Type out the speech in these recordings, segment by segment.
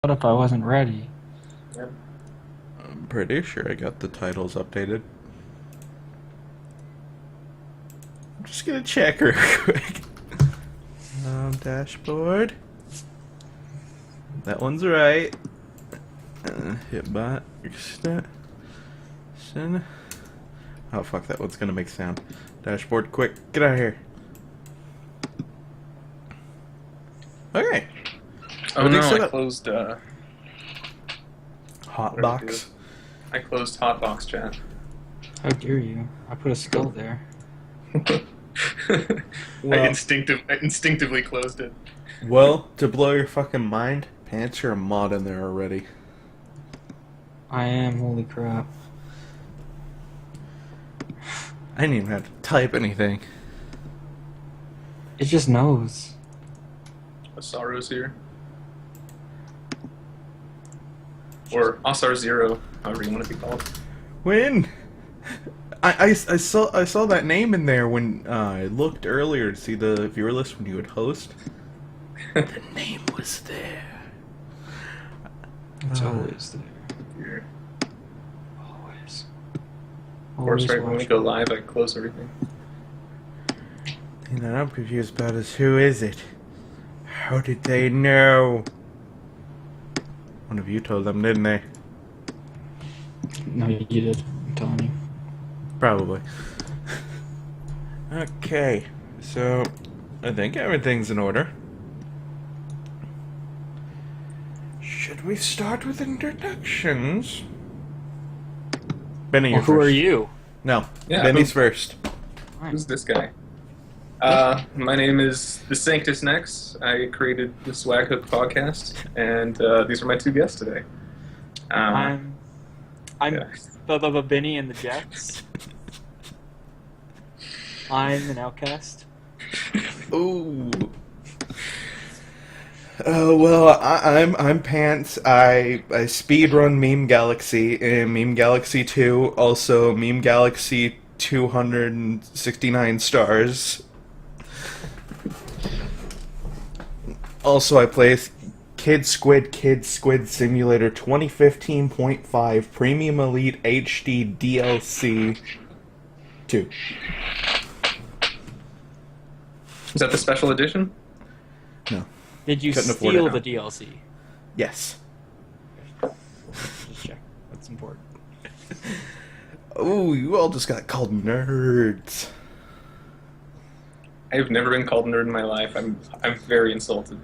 What if I wasn't ready? Yeah. I'm pretty sure I got the titles updated. I'm just gonna check real quick. Dashboard. That one's right. Hitbot. Oh fuck, that one's gonna make sound. Dashboard, quick, get out of here. Okay. Oh no, I closed, Hotbox. I closed Hotbox chat. How dare you? I put a skull there. Well- I instinctively closed it. Well, to blow your fucking mind, Pants, you're a mod in there already. I am, holy crap. I didn't even have to type anything. It just knows. Asaro's here. Or Asar Zero, however you want to be called. When? I saw that name in there when I looked earlier to see the viewer list when you would host. The name was there. It's always there. Here. Always. Of course, Always right when we watching. go live, I close everything. The thing that I'm confused about is who is it? How did they know? One of you told them, didn't they? No, you did. I'm telling you. Probably. Okay, so I think everything's in order. Should we start with introductions? Benny, Well, you're who first. are you? No, Yeah, Benny's first. Who's this guy? My name is the Sanctus Next. I created the SWAGHook Podcast, and these are my two guests today. I'm yeah. Bibibibinny and the Jets. I'm an outcast. Ooh. Well, I'm Pants. I speedrun Meme Galaxy in Meme Galaxy 2, also Meme Galaxy 269 stars. Also, I play Kid Squid Simulator 2015.5 Premium Elite HD DLC 2. Is that the special edition? No. Did you Couldn't afford steal it. the DLC? Yes. Just check. That's important. Oh, you all just got called nerds. I have never been called a nerd in my life. I'm very insulted.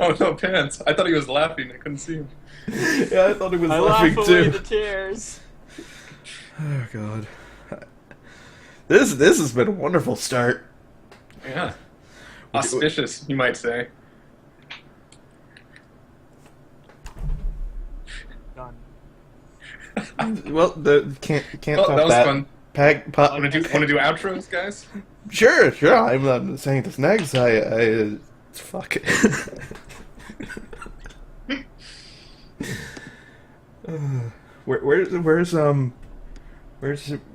Oh no, Pants! I thought he was laughing. I couldn't see him. Yeah, I thought he was I laughing laugh away too. the tears. Oh god. This has been a wonderful start. Yeah, auspicious, you might say. Done. Well, can't Oh, top that was that. fun. Want to do outros, guys? Sure. I'm saying this next. Fuck.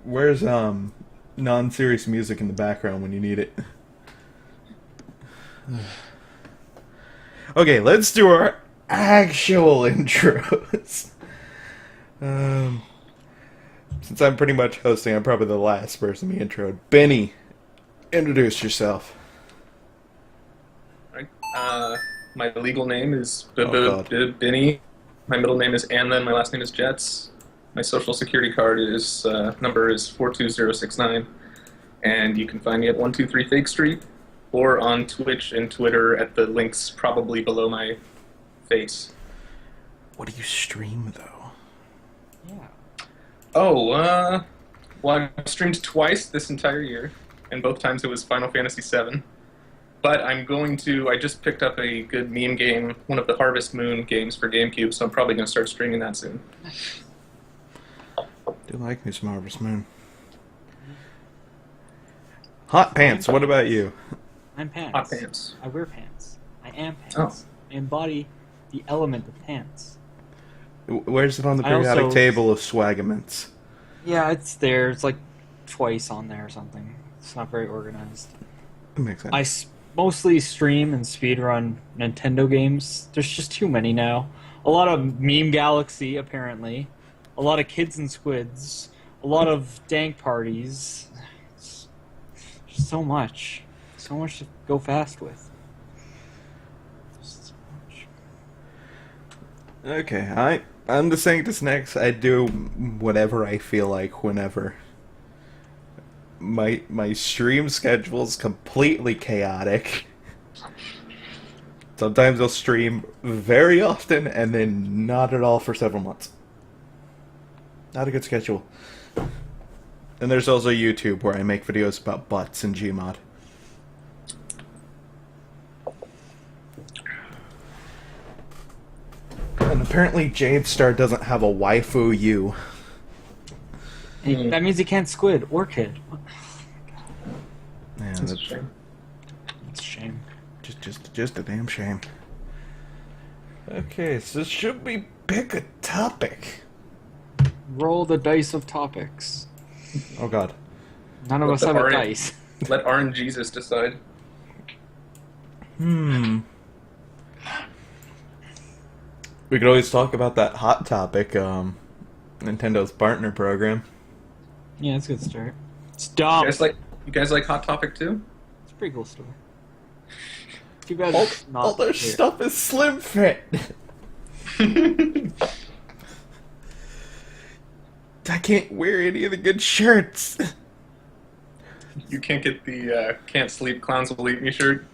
Where's non-serious music in the background when you need it? Okay, let's do our actual intros. Since I'm pretty much hosting, I'm probably the last person to be introed. Benny, introduce yourself. Right. My legal name is God. Bibibibinny. My middle name is Anna, and my last name is Jets. My social security card is number is 42069, and you can find me at 123 Fake Street, or on Twitch and Twitter at the links probably below my face. What do you stream, though? Yeah. Oh, well, I've streamed twice this entire year, and both times it was Final Fantasy VII. But I just picked up a good meme game, one of the Harvest Moon games for GameCube, so I'm probably going to start streaming that soon. Do like me some Harvest Moon. Hot Pants, what about you? I'm pants. Hot Pants. I wear pants. I am pants. Oh. I embody the element of pants. Where's it on the I periodic also- table of swagaments? Yeah, it's there. It's like twice on there or something. It's not very organized. Makes sense. Mostly stream and speedrun Nintendo games. There's just too many now. A lot of Meme Galaxy, apparently. A lot of Kids and Squids. A lot of dank parties. It's just so much. So much to go fast with. Just so much. Okay, I'm the Sanctus next. I do whatever I feel like whenever. My stream schedule's completely chaotic. Sometimes I'll stream very often and then not at all for several months. Not a good schedule. And there's also YouTube where I make videos about butts and Gmod. And apparently Jadestar doesn't have a waifu U. That means he can't squid or kid. Yeah, That's a shame. It's a shame. Just a damn shame. Okay, so should we pick a topic? Roll the dice of topics. Oh god. None of us have a dice. Let RNGesus decide. We could always talk about that hot topic, Nintendo's partner program. Yeah, that's a good start. Stop. You guys like Hot Topic too? It's a pretty cool story. Too bad it's not All their here. stuff is slim fit. I can't wear any of the good shirts. You can't get the Can't Sleep Clowns Will Eat Me shirt?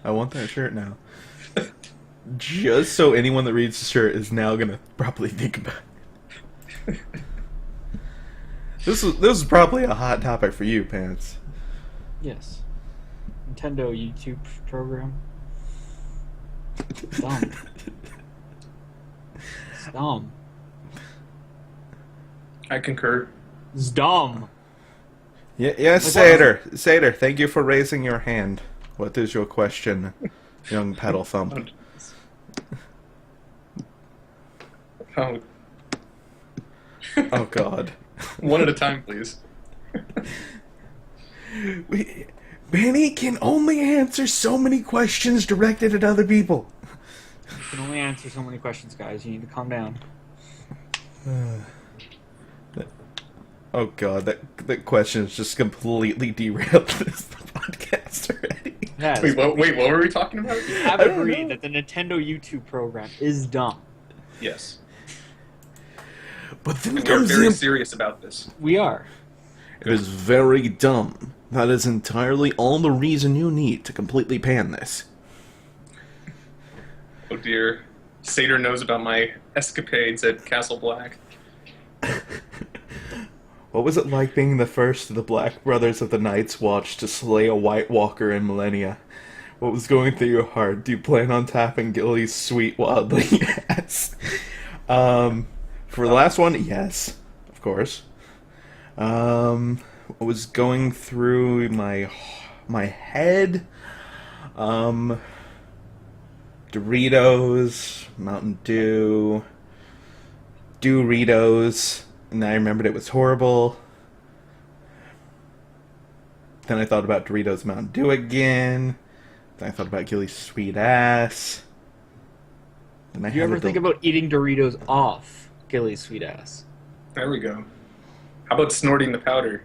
I want that shirt now. Just so anyone that reads the shirt is now gonna probably think about it. This is probably a hot topic for you, Pants. Yes. Nintendo YouTube program. It's dumb. It's dumb. I concur. It's dumb. Yes, Sater. Sater, thank you for raising your hand. What is your question, young Paddle Thump? Oh, Oh God. one at a time, please. Benny can only answer so many questions directed at other people. You can only answer so many questions, guys. You need to calm down. Oh God, that question is just completely derailed this podcast already. Yes. Wait, what were we talking about? I've agreed that the Nintendo YouTube program is dumb. Yes. But then We're comes very the... serious about this. We are. It is very dumb. That is entirely all the reason you need to completely pan this. Oh dear. Sater knows about my escapades at Castle Black. What was it like being the first of the Black Brothers of the Night's Watch to slay a White Walker in Millennia? What was going through your heart? Do you plan on tapping Gilly's sweet wildly? Yes. For the last one, yes, of course. What was going through my head? Doritos, Mountain Dew, Doritos, and I remembered it was horrible. Then I thought about Doritos Mountain Dew again. Then I thought about Gilly's sweet ass. Then I Do you ever think about eating Doritos off Gilly's sweet ass? There we go. How about snorting the powder?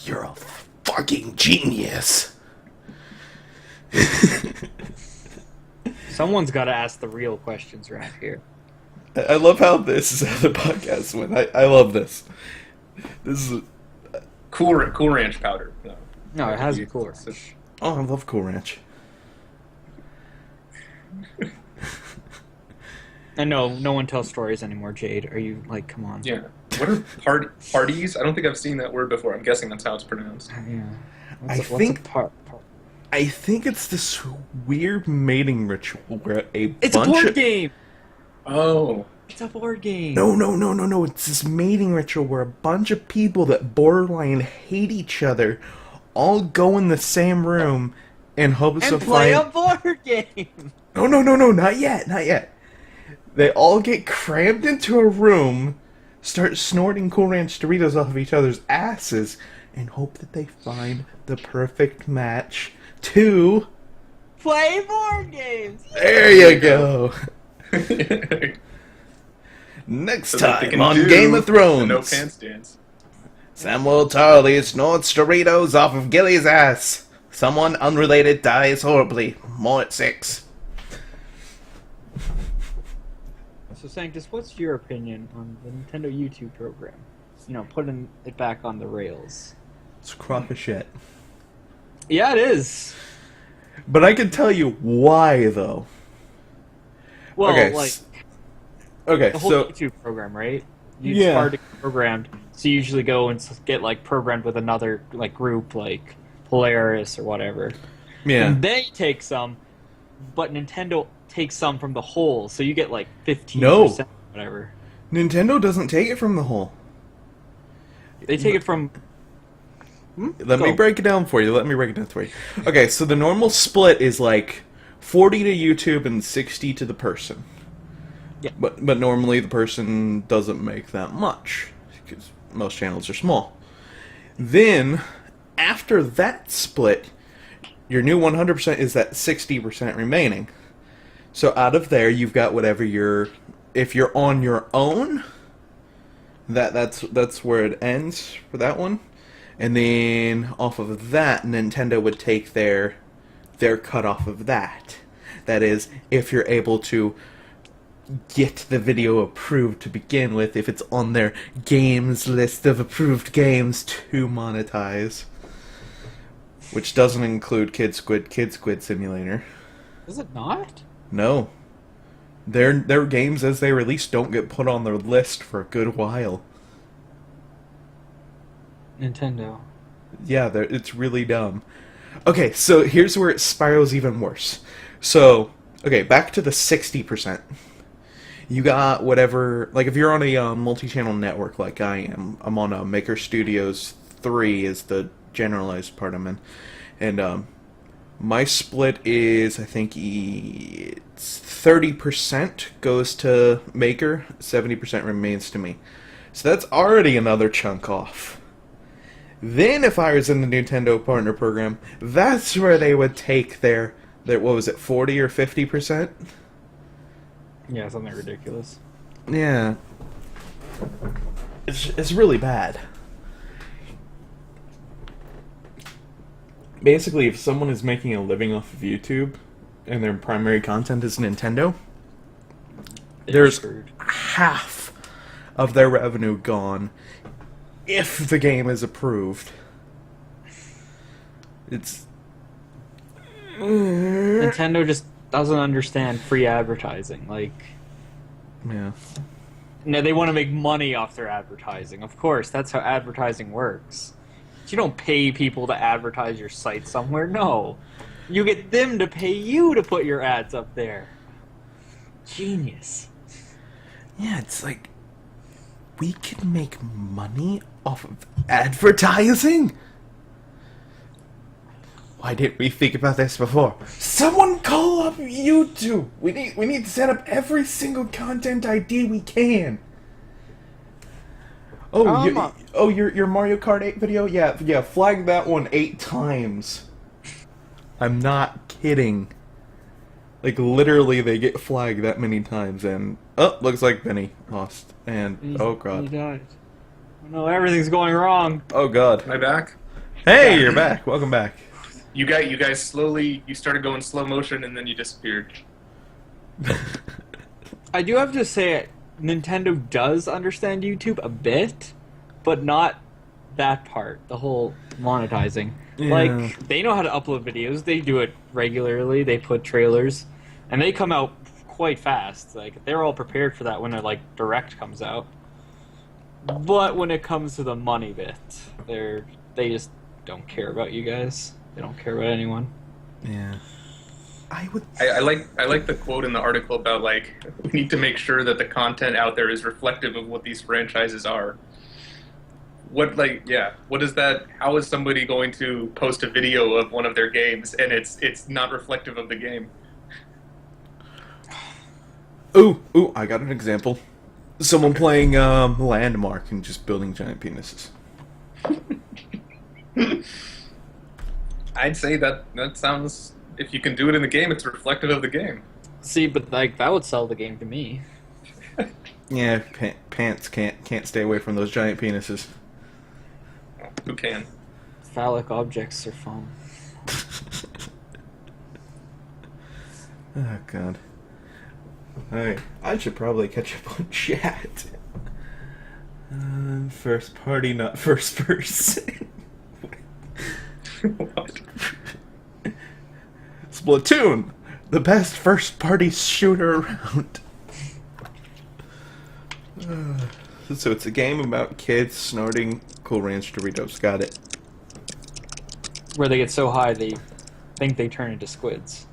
You're a fucking genius. Someone's got to ask the real questions around here. I love how this is how the podcast went. I love this. This is... Cool Ranch powder. No, it has to be cooler. Oh, I love Cool Ranch. And no one tells stories anymore, Jade. Are you, like, come on. Yeah. What are parties? I don't think I've seen that word before. I'm guessing that's how it's pronounced. Yeah. I think it's this weird mating ritual where It's a board game! Oh. It's a board game! No. It's this mating ritual where a bunch of people that borderline hate each other all go in the same room in hopes And of play finding... a board game! No, not yet. They all get crammed into a room start snorting Cool Ranch Doritos off of each other's asses, and hope that they find the perfect match to... Play board games! There you go! Next time on Game of Thrones. No pants dance. Samuel Tarly snorts Doritos off of Gilly's ass. Someone unrelated dies horribly. More at 6. So, Sanctus, what's your opinion on the Nintendo YouTube program? You know, putting it back on the rails. It's a crock of shit. Yeah, it is. But I can tell you why, though. Well, Okay, like, okay, the whole so... YouTube program, right? Yeah. It's hard to get programmed, so you usually go and get, like, programmed with another, like, group, like Polaris or whatever. Yeah. And they take some, but Nintendo takes some from the whole, so you get, like, 15%, No. whatever. Nintendo doesn't take it from the whole. They take it from... Let me break it down for you. Okay, so the normal split is like 40 to YouTube and 60 to the person. Yeah. But normally the person doesn't make that much because most channels are small. Then after that split, your new 100% is that 60% remaining. So out of there, you've got whatever if you're on your own, that's where it ends for that one. And then off of that, Nintendo would take their cut off of that. That is, if you're able to get the video approved to begin with, if it's on their games list of approved games to monetize. Which doesn't include Kid Squid Simulator. Is it not? No. Their games as they release don't get put on their list for a good while. Nintendo. Yeah, it's really dumb. Okay, so here's where it spirals even worse. So, okay, back to the 60%. You got whatever, like if you're on a multi-channel network like I am, I'm on a Maker Studios 3 is the generalized part I'm in. And my split is, I think it's 30% goes to Maker, 70% remains to me. So that's already another chunk off. Then if I was in the Nintendo Partner Program, that's where they would take their what was it, 40 or 50%? Yeah, something ridiculous. Yeah. It's really bad. Basically, if someone is making a living off of YouTube, and their primary content is Nintendo, there's screwed. half of their revenue gone if the game is approved. It's... Nintendo just doesn't understand free advertising. Like, Yeah. no, they want to make money off their advertising. Of course, that's how advertising works. You don't pay people to advertise your site somewhere. No. You get them to pay you to put your ads up there. Genius. Yeah, it's like... we can make money off of advertising? Why didn't we think about this before? Someone call up YouTube! We need to set up every single content ID we can! Oh, your Mario Kart 8 video? Yeah, flag that one 8 times. I'm not kidding. Like, literally, they get flagged that many times, and... oh, looks like Benny lost. And, oh god. He died. Oh no, everything's going wrong. Oh god. Am I back? Hey, you're back. Welcome back. You guys slowly, you started going slow motion and then you disappeared. I do have to say, Nintendo does understand YouTube a bit, but not that part, the whole monetizing. Yeah. Like, they know how to upload videos, they do it regularly, they put trailers, and they come out quite fast. Like, they're all prepared for that when a, like, Direct comes out. But when it comes to the money bit, they just don't care about you guys. They don't care about anyone. Yeah. I like the quote in the article about, like, we need to make sure that the content out there is reflective of what these franchises are. What is that? How is somebody going to post a video of one of their games and it's not reflective of the game? Ooh, I got an example. Someone playing Landmark and just building giant penises. I'd say that sounds. If you can do it in the game, it's reflective of the game. See, but like that would sell the game to me. Yeah, pants can't stay away from those giant penises. Who can? Phallic objects are fun. Oh god. Alright, I should probably catch up on chat. First party, not first person. What? Splatoon, the best first party shooter around. So it's a game about kids snorting Cool Ranch Doritos. Got it. Where they get so high they think they turn into squids.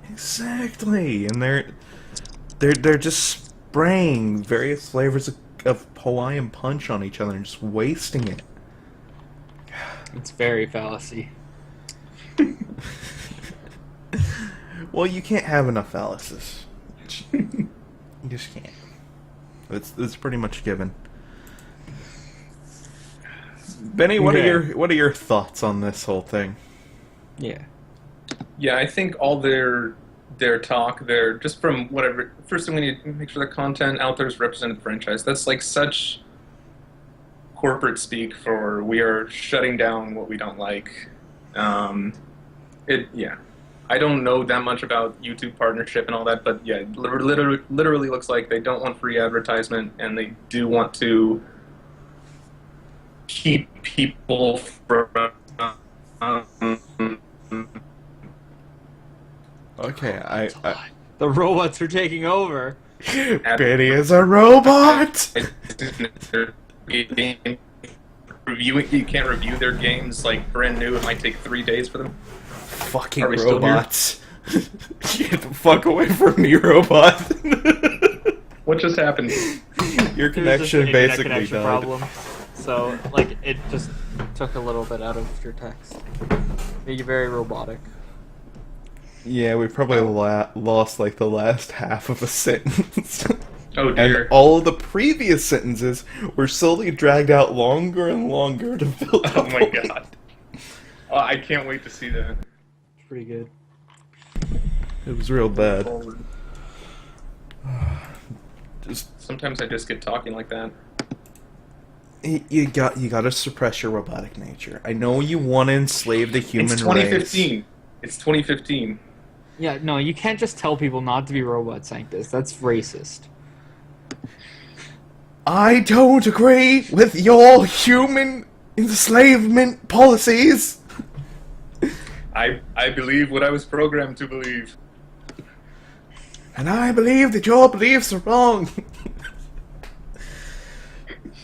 Exactly, and they're just spraying various flavors of Hawaiian Punch on each other and just wasting it. It's very fallacy. Well, you can't have enough phalluses. You just can't. It's pretty much given. Benny, what are your thoughts on this whole thing? Yeah. Yeah, I think all their talk, just from whatever. First thing we need to make sure the content out there is represented the franchise. That's like such corporate speak for we are shutting down what we don't like. I don't know that much about YouTube partnership and all that, but yeah, it literally looks like they don't want free advertisement and they do want to keep people from. Okay, The robots are taking over. Benny is a robot. You can't review their games like brand new. It might take 3 days for them. Fucking Are we still robots. Get the fuck away from me, robot. What just happened? Your There's just connection an internet basically connection died. problem. So, like, it just took a little bit out of your text. Made you very robotic. Yeah, we probably lost like the last half of a sentence. Oh dear. And all of the previous sentences were slowly dragged out longer and longer to build up. Oh my god. Oh, I can't wait to see that. Pretty good. It was real bad. Forward. Sometimes I just get talking like that. You gotta suppress your robotic nature. I know you want to enslave the human It's race. 2015. It's 2015. Yeah, no, you can't just tell people not to be robots, Sanctus. That's racist. I don't agree with your human enslavement policies. I believe what I was programmed to believe. And I believe that your beliefs are wrong.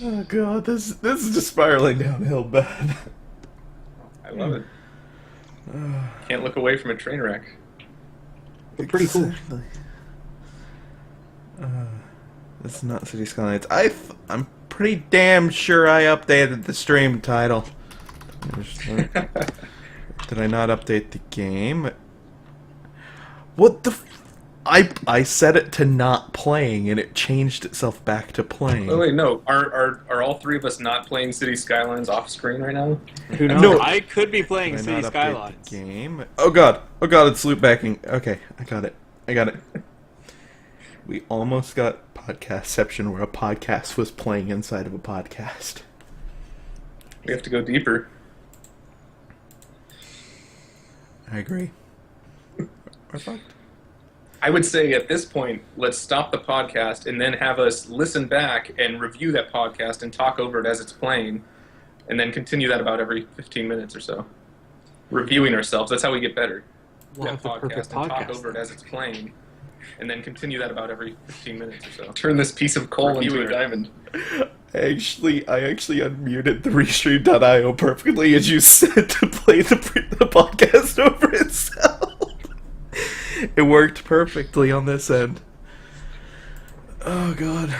Oh god, this is just spiraling downhill bad. I love it. Can't look away from a train wreck. They're pretty cool. Exactly. It's not City Skylines. I'm pretty damn sure I updated the stream title. Did I not update the game? What the I set it to not playing and it changed itself back to playing. Oh wait, no. Are all three of us not playing City Skylines off screen right now? Who knows? No. I could be playing Did I City not update Skylines. the game? Oh god, it's loop backing. Okay, I got it. We almost got podcastception where a podcast was playing inside of a podcast. We have to go deeper. I agree. We're fucked. I would say at this point, let's stop the podcast and then have us listen back and review that podcast and talk over it as it's playing, and then continue that about every 15 minutes or so. Reviewing ourselves, that's how we get better. We'll That have the perfect and talk podcast. over it as it's playing, and then continue that about every 15 minutes or so. Turn this piece of coal into a diamond. I actually unmuted the Restream.io perfectly as you said to play the podcast over itself. It worked perfectly on this end. Oh god.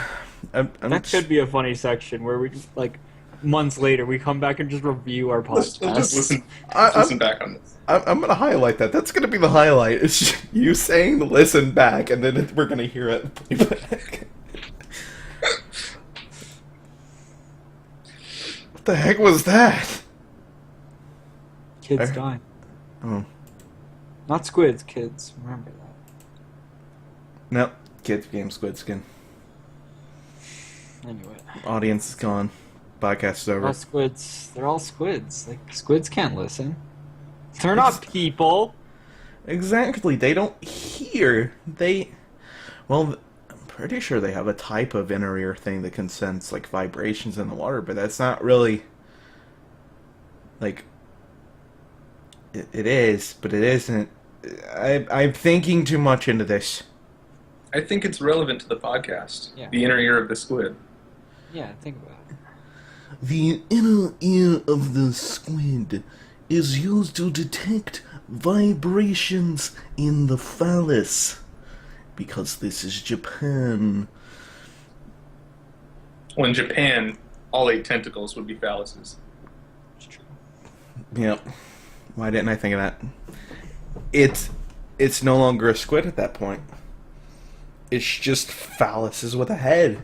That could be a funny section where we just, like, months later, we come back and just review our podcast. Let's just listen, listen back on this. I'm gonna highlight that. That's gonna be the highlight. It's you saying the listen back, and then we're gonna hear it play back. What the heck was that? Kids dying. Oh. Not squids, kids. Remember that. Nope. Kids became squid skin. Anyway. Audience is gone. Podcast is over. All squids. They're all squids. Like, squids can't listen. They're not people. Exactly. They don't hear. Well, I'm pretty sure they have a type of inner ear thing that can sense, like, vibrations in the water, but that's not really, like, it is, but it isn't. I'm thinking too much into this. I think it's relevant to the podcast. Yeah. The inner ear of the squid. Yeah, think about it. The inner ear of the squid is used to detect vibrations in the phallus. Because this is Japan. Well, in Japan, all 8 tentacles would be phalluses. It's true. Yep. Why didn't I think of that? It's no longer a squid at that point. It's just phalluses with a head.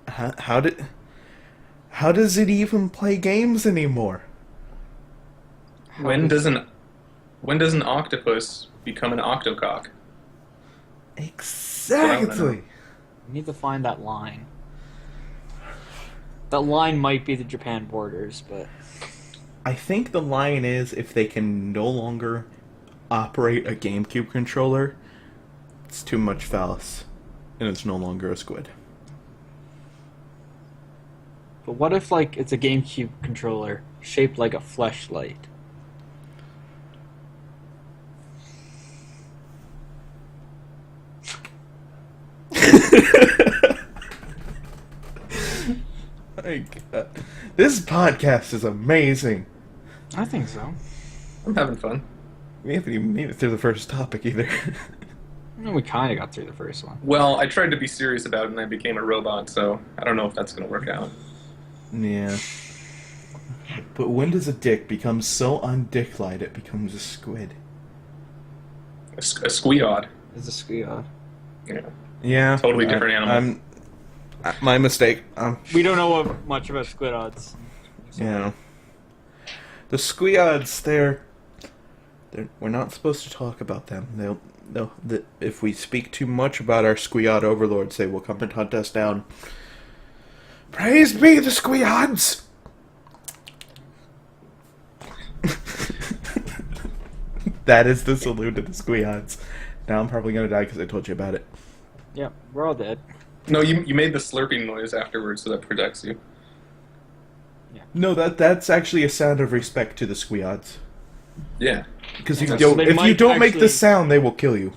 How does it even play games anymore? When does an octopus become an octocock? Exactly. We need to find that line. That line might be the Japan borders, but... I think the line is if they can no longer operate a GameCube controller, it's too much phallus, and it's no longer a squid. But what if, like, it's a GameCube controller shaped like a fleshlight? This podcast is amazing. I think so. I'm having fun. We haven't even made it through the first topic either. No, we kind of got through the first one. Well, I tried to be serious about it and I became a robot, so I don't know if that's going to work out. Yeah. But when does a dick become so undick-like it becomes a squid? A squeod. It's a squeod. Yeah. Yeah. Totally different animal. My mistake. We don't know much about squidods. Yeah. The squeods, we're not supposed to talk about them. If we speak too much about our squeod overlords, they will come and hunt us down. Praise be the squeods! That is the salute to the squeods. Now I'm probably gonna die because I told you about it. Yep, we're all dead. No, you made the slurping noise afterwards, so that protects you. Yeah. No, that's actually a sound of respect to the squeods. Yeah. Because So if they you might don't make actually- this sound, they will kill you.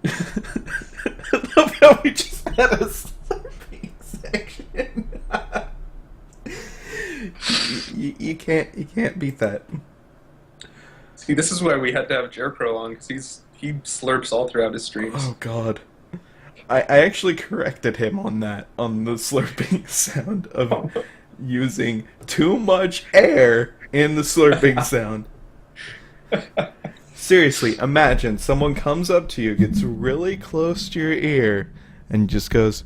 I love how we just had a slurping section. you can't beat that. See, this is why we had to have Jercro on, because he slurps all throughout his streams. Oh god. I actually corrected him on that, on the slurping sound of using too much air in the slurping sound. Seriously, imagine someone comes up to you, gets really close to your ear, and just goes...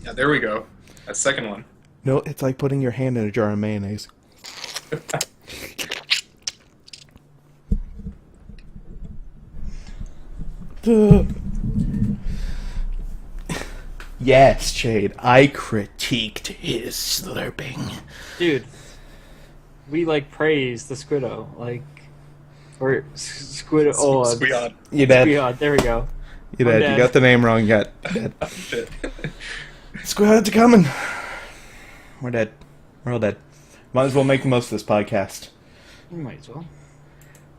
Yeah, there we go. That second one. No, it's like putting your hand in a jar of mayonnaise. Yes, Jade, I critiqued his slurping. Dude, we, like, praise the squiddo, like... Or squiddo... Oh, Squeod. You dead. squeod, there we go. You I'm dead. dead. You got the name wrong yet. Dead. Shit. Squad's coming. We're dead. We're all dead. Might as well make the most of this podcast. You might as well.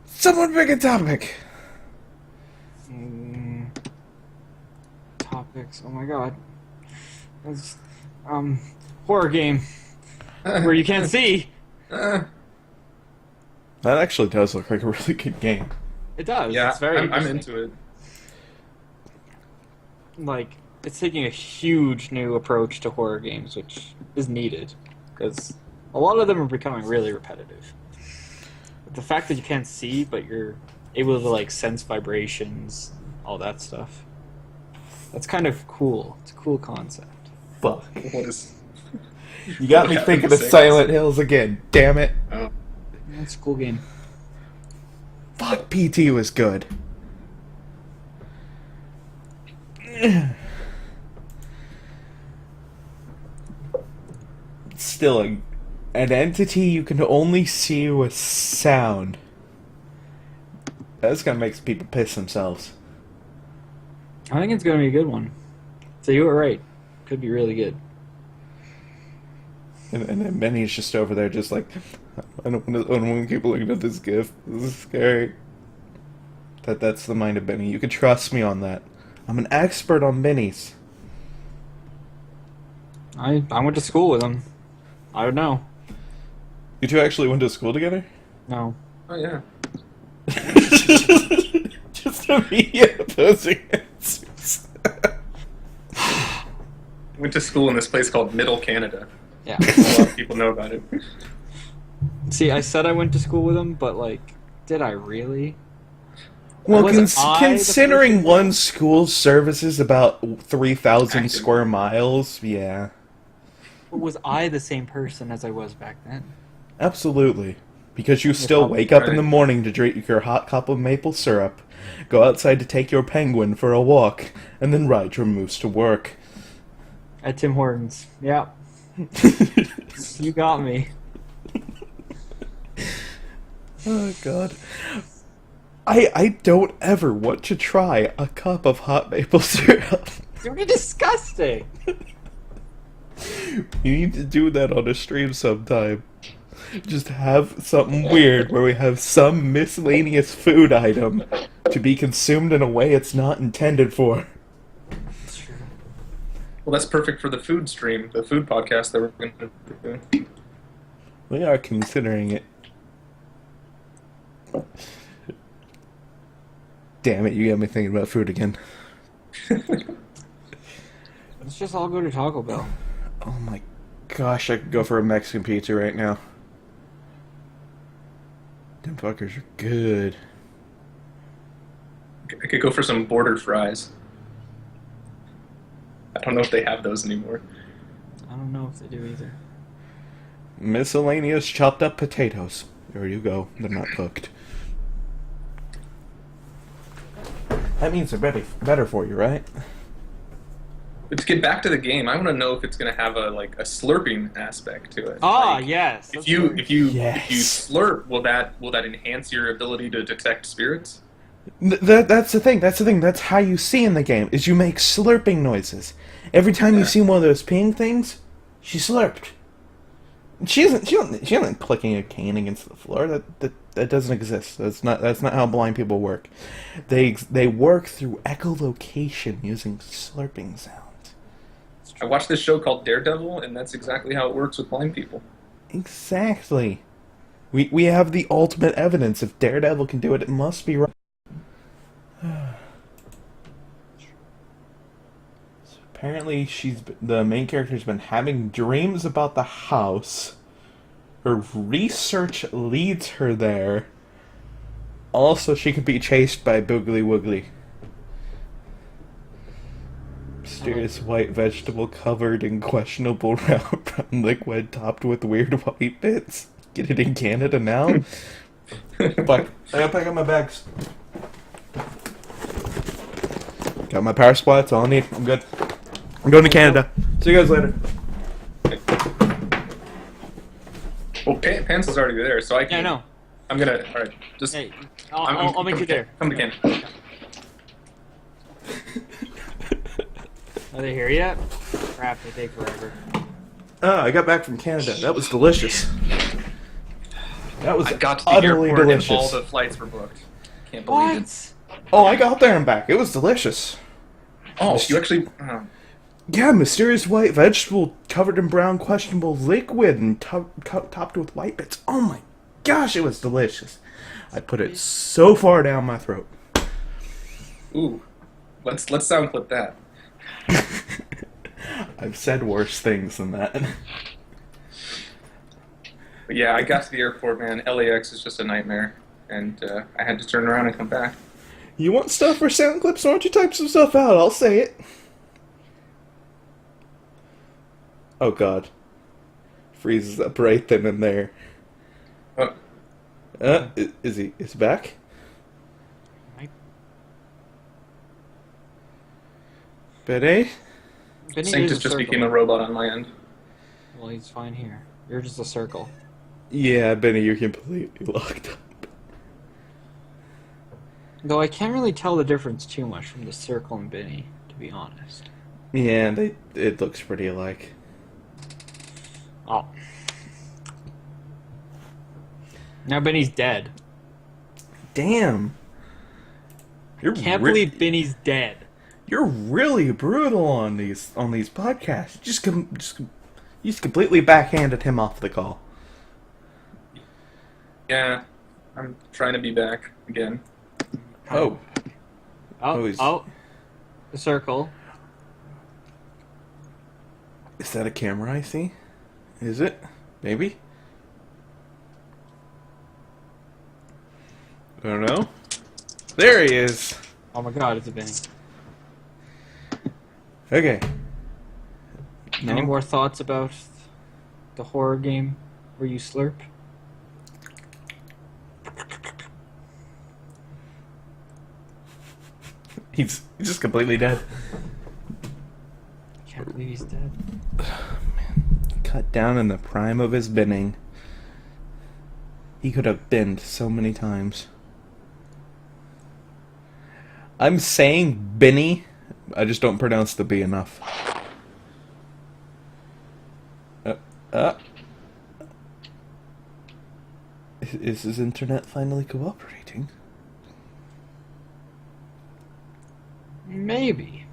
Someone pick a topic. Topics, oh my god. That's, horror game. Where you can't see. Uh, That actually does look like a really good game. It does. yeah, It's very I'm interesting. into it. Like, it's taking a huge new approach to horror games, which is needed. Because a lot of them are becoming really repetitive. The fact that you can't see, but you're able to like sense vibrations, all that stuff. That's kind of cool. It's a cool concept. Fuck. What is... You got me thinking of Silent Hills again. Damn it. Oh. It's a cool game. Fuck, PT was good. Still, an entity you can only see with sound. That's gonna make people piss themselves. I think it's gonna be a good one. So you were right. Could be really good. And then Benny's just over there, just like, I don't want to keep looking at this GIF. This is scary. That's the mind of Benny. You can trust me on that. I'm an expert on Benny's. I went to school with him. I don't know. You two actually went to school together? No. Oh, yeah. Just immediate opposing answers. Went to school in this place called Middle Canada. Yeah. A lot of people know about it. See, I said I went to school with him, but like, did I really? Well, Wasn't I the considering person- one school services about 3,000 Active. square miles, yeah. But was I the same person as I was back then? Absolutely. Because you still probably wake up in right. the morning to drink your hot cup of maple syrup, go outside to take your penguin for a walk, and then ride your moose to work. At Tim Hortons. Yeah. You got me. Oh, God. I don't ever want to try a cup of hot maple syrup. You're disgusting. You need to do that on a stream sometime. Just have something weird where we have some miscellaneous food item to be consumed in a way it's not intended for. That's true. Well, that's perfect for the food stream, the food podcast that we're going to do. We are considering it. Damn it, you got me thinking about food again. Let's just all go to Taco Bell. Oh my gosh, I could go for a Mexican pizza right now. Them fuckers are good. I could go for some border fries. I don't know if they have those anymore. I don't know if they do either. Miscellaneous chopped up potatoes. There you go. They're not cooked. That means they're better for you, right? But to get back to the game, I want to know if it's going to have a slurping aspect to it. Ah, Like, yes. If you Yes. slurp, will that enhance your ability to detect spirits? That's the thing. That's how you see in the game. Is you make slurping noises. Every time you see one of those peeing things, she slurped. She isn't clicking a cane against the floor. That doesn't exist. That's not how blind people work. They work through echolocation using slurping sounds. I watched this show called Daredevil, and that's exactly how it works with blind people. Exactly. We have the ultimate evidence. If Daredevil can do it, it must be right. So apparently, the main character's been having dreams about the house. Her research leads her there. Also, she could be chased by Boogly Woogly. Mysterious white vegetable covered in questionable round brown liquid topped with weird white bits. Get it in Canada now? Fuck. I gotta pack up my bags. Got my power supply, that's all I need. I'm good. I'm going to Canada. See you guys later. Well, Pants is already there, so I can... Yeah, I know. I'm gonna... Alright, just... Hey, I'll make you there. Come to Canada. Are they here yet? Crap, they take forever. I got back from Canada. That was delicious. That was I got to the utterly airport delicious. and all the flights were booked. Can't believe it. What? Oh, I got there and back. It was delicious. Oh, you actually... Yeah, mysterious white vegetable covered in brown questionable liquid and topped with white bits. Oh my gosh, it was delicious. I put it so far down my throat. Ooh. Let's sound clip that. I've said worse things than that. But yeah, I got to the airport, man. LAX is just a nightmare, and I had to turn around and come back. You want stuff for sound clips? Why don't you type some stuff out? I'll say it. Oh god. Freezes up right then and there. Is he back? Benny? Sanctus just became a robot on my end. Well, he's fine here. You're just a circle. Yeah, Benny, you're completely locked up. Though I can't really tell the difference too much from the circle and Benny, to be honest. Yeah, it looks pretty alike. Oh. Now Benny's dead. Damn. Can't believe Benny's dead. You're really brutal on these podcasts. You just completely backhanded him off the call. Yeah, I'm trying to be back again. Oh. The circle. Is that a camera I see? Is it? Maybe? I don't know. There he is! Oh my god, it's a Benny. Okay. Any more thoughts about the horror game where you slurp? He's just completely dead. Can't believe he's dead. Cut down in the prime of his binning. He could have binned so many times. I'm saying Binny, I just don't pronounce the B enough. Is his internet finally cooperating? Maybe.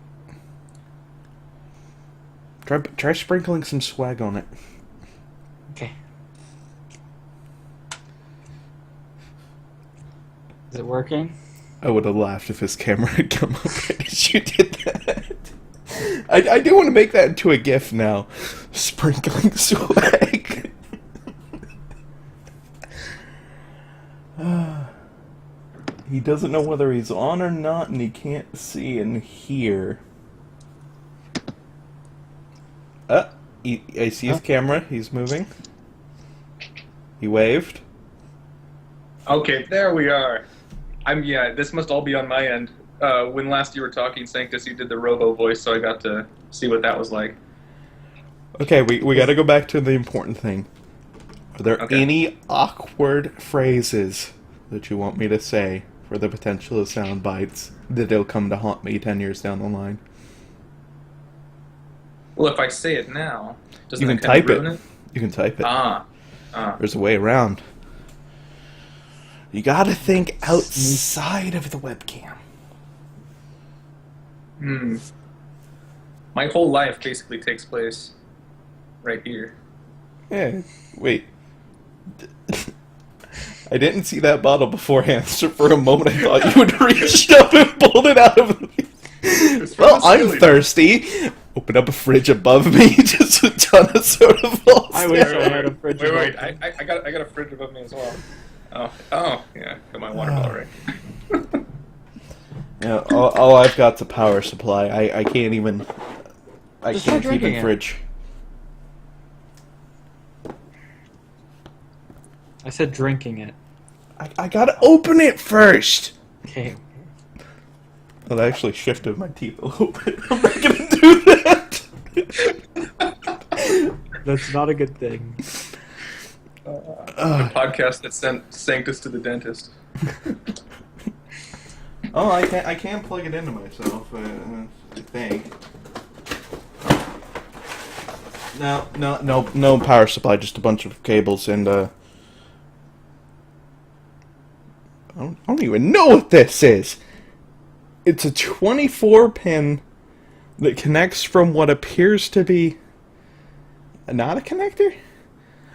Try sprinkling some swag on it. Okay. Is it working? I would have laughed if his camera had come up right as you did that. I do want to make that into a GIF now. Sprinkling swag. He doesn't know whether he's on or not, and he can't see and hear. I see his camera. He's moving. He waved. Okay, there we are. This must all be on my end. When last you were talking, Sanctus, you did the robo voice, so I got to see what that was like. Okay, we got to go back to the important thing. Are there any awkward phrases that you want me to say for the potential of sound bites that'll come to haunt me 10 years down the line? Well, if I say it now, doesn't you that can kind of type ruin it. You can type it. There's There's a way around. You gotta think outside of the webcam. My whole life basically takes place right here. Yeah, wait. I didn't see that bottle beforehand, so for a moment I thought you would reach up and pulled it out of me. Well, I'm thirsty. Open up a fridge above me, just a ton of soda falls. I wish I had a fridge above Wait, I got a fridge above me as well. Oh, yeah, got my water bottle right. Yeah, all I've got's a power supply. I can't even. I Just can't try keep drinking in it. fridge. I said drinking it. I gotta open it first. Okay. Well, I actually shifted my teeth a little bit. I'm not gonna do that. That's not a good thing. A podcast that sent Sanctus to the dentist. Oh, I can plug it into myself. I think. No power supply. Just a bunch of cables and I don't even know what this is. It's a 24-pin that connects from what appears to be not a connector.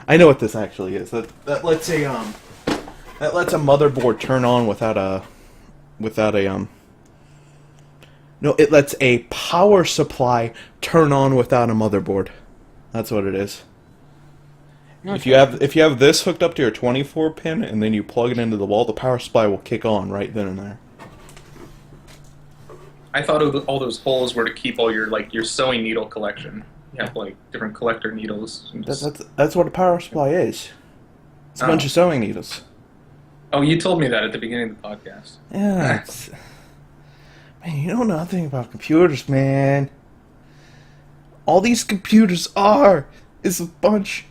I know what this actually is. That lets a motherboard turn on without a no, it lets a power supply turn on without a motherboard. That's what it is. If you have this hooked up to your 24 pin and then you plug it into the wall, the power supply will kick on right then and there. I thought all those holes were to keep all your sewing needle collection. You have like different collector needles. And That's what a power supply is. It's a bunch of sewing needles. Oh, you told me that at the beginning of the podcast. Yeah, man, you know nothing about computers, man. All these computers is a bunch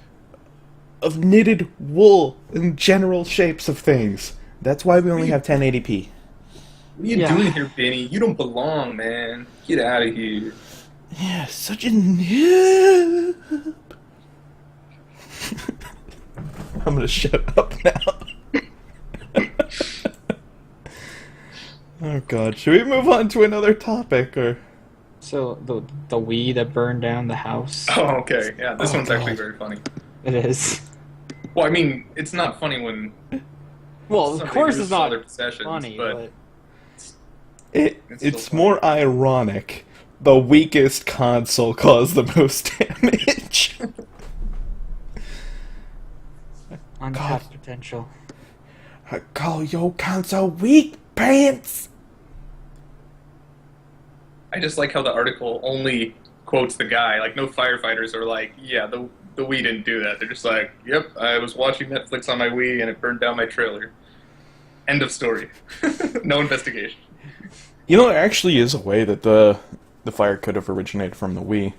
of knitted wool in general shapes of things. That's why we only have 1080p. What are you doing here, Benny? You don't belong, man. Get out of here. Yeah, such a noob. I'm gonna shut up now. Oh god, should we move on to another topic, or? So, the Wii that burned down the house. Oh, okay. Yeah, this one's actually very funny. It is. Well, I mean, it's not funny when... Well, of course it's not possessions, funny, but... It's more ironic. The weakest console caused the most damage. Untapped potential. I call your console weak pants. I just like how the article only quotes the guy. Like, no firefighters are like, yeah, the Wii didn't do that. They're just like, yep, I was watching Netflix on my Wii and it burned down my trailer. End of story. No investigation. You know, there actually is a way that the fire could have originated from the Wii.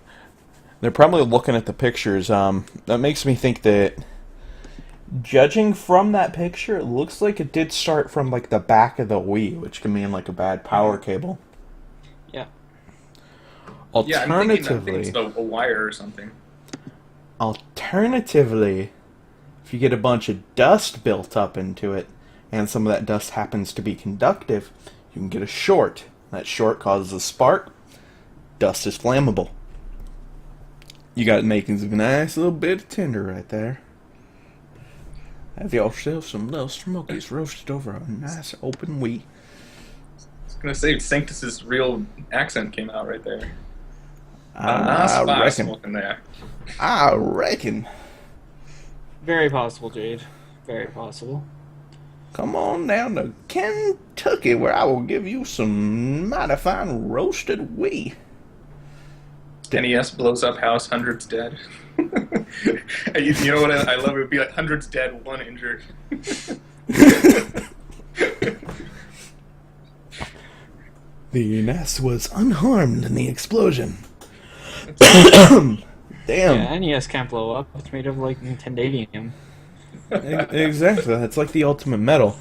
They're probably looking at the pictures. That makes me think that, judging from that picture, it looks like it did start from like the back of the Wii, which can mean like a bad power cable. Yeah. Alternatively, I think it's a wire or something. Alternatively, if you get a bunch of dust built up into it, and some of that dust happens to be conductive, you can get a short. That short causes a spark. Dust is flammable. You got makings of a nice little bit of tinder right there. Have yourself some little smokies roasted over a nice open Wii. I was gonna say Sanctus's real accent came out right there. I reckon. There. I reckon. Very possible, Jade. Very possible. Come on down to Kentucky, where I will give you some mighty fine roasted Wii. NES blows up house, hundreds dead. You know what I love? It would be like hundreds dead, one injured. The NES was unharmed in the explosion. Damn. Yeah, NES can't blow up. It's made of like Nintendanium. Exactly. That's like the ultimate metal.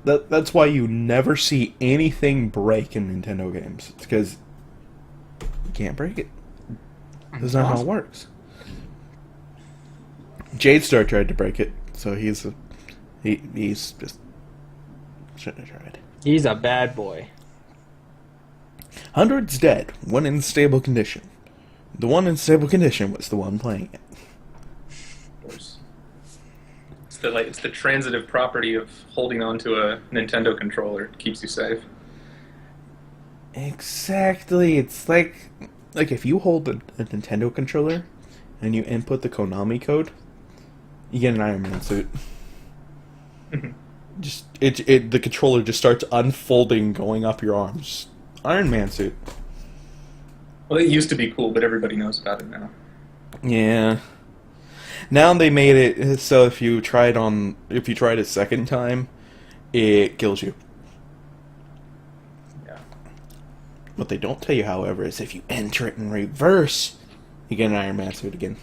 That's why you never see anything break in Nintendo games. It's because you can't break it. That's not how it works. Jadestar tried to break it, so he's just shouldn't have tried. He's a bad boy. Hundreds dead, one in stable condition. The one in stable condition was the one playing it. Of course. It's the transitive property of holding onto a Nintendo controller. It keeps you safe. Exactly. It's like if you hold a Nintendo controller and you input the Konami code, you get an Iron Man suit. The controller just starts unfolding, going up your arms. Iron Man suit. Well, it used to be cool, but everybody knows about it now. Yeah. Now they made it so if you try it a second time, it kills you. Yeah. What they don't tell you, however, is if you enter it in reverse, you get an Iron Man suit again.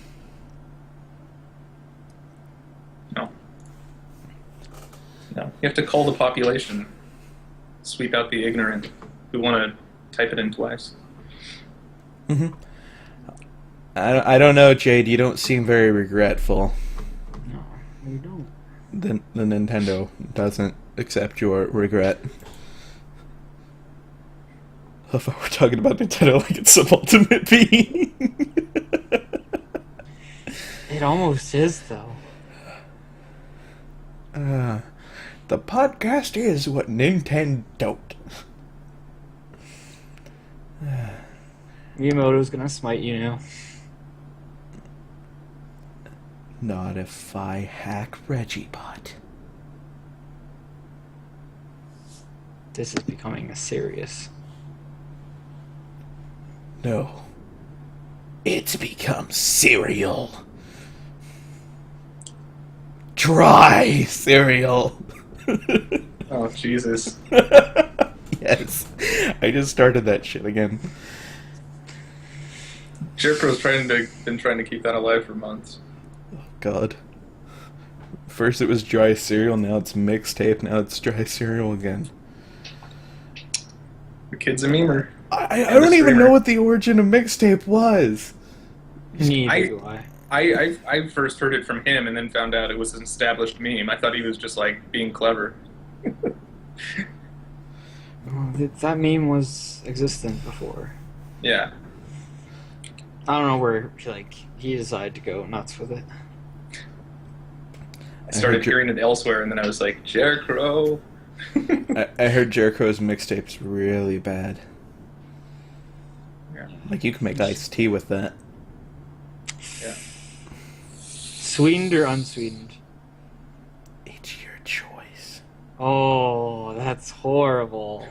No. You have to cull the population. Sweep out the ignorant who want to type it in twice. Mm-hmm. I don't know, Jade. You don't seem very regretful. No, you don't. The Nintendo doesn't accept your regret. If I were talking about Nintendo like it's some ultimate being. It almost is, though. The podcast is what Nintendo don't. Miyamoto's gonna smite you now. Not if I hack Reggiebot. This is becoming serious. No. It's become cereal. Dry cereal. Oh, Jesus. Yes. I just started that shit again. Jerko's been trying to keep that alive for months. God. First it was dry cereal, now it's mixtape, now it's dry cereal again. The kid's a memer. I don't even know what the origin of mixtape was. Neither do I. I first heard it from him and then found out it was an established meme. I thought he was just like being clever. That meme was existent before. Yeah. I don't know where he decided to go nuts with it. I started hearing it elsewhere and then I was like, Jerko. I heard Jericho's mixtape's really bad. Yeah. Like, you can make iced tea with that. Yeah. Sweetened or unsweetened? It's your choice. Oh, that's horrible.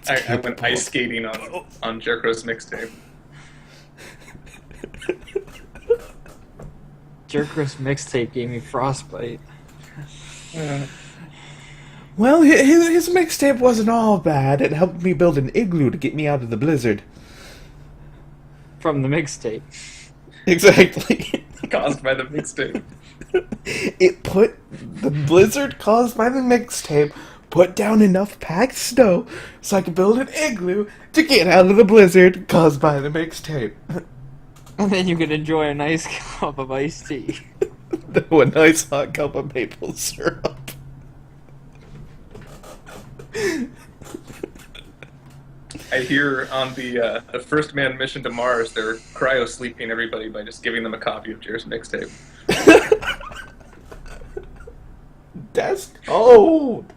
I went ice skating on Jerko's mixtape. Jerko's mixtape gave me frostbite. Well, his mixtape wasn't all bad. It helped me build an igloo to get me out of the blizzard. From the mixtape. Exactly. Caused by the mixtape. It put the blizzard caused by the mixtape put down enough packed snow so I could build an igloo to get out of the blizzard caused by the mixtape. And then you could enjoy a nice cup of iced tea. A nice hot cup of maple syrup. I hear on the first man mission to Mars, they're cryo-sleeping everybody by just giving them a copy of Jer's mixtape. That's cold.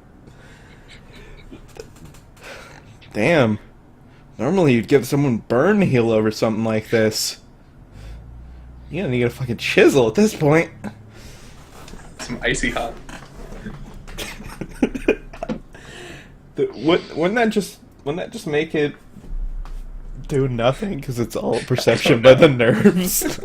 Damn. Normally you'd give someone burn heal over something like this. You gotta need a fucking chisel at this point. Some icy hot. Wouldn't that just make it do nothing? Because it's all perception by the nerves.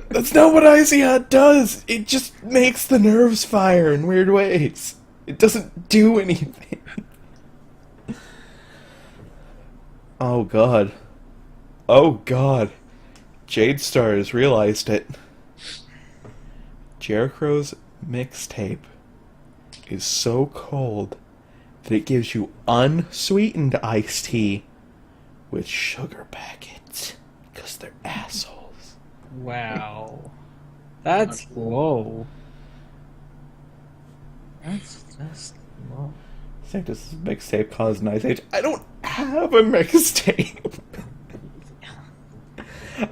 That's not what icy hot does. It just makes the nerves fire in weird ways. It doesn't do anything. Oh god. Oh god. Jade Star has realized it. Jericho's mixtape is so cold that it gives you unsweetened iced tea with sugar packets. Because they're assholes. Wow. That's low. That's just low. Sanctus' mixtape caused an ice age. I don't have a mixtape.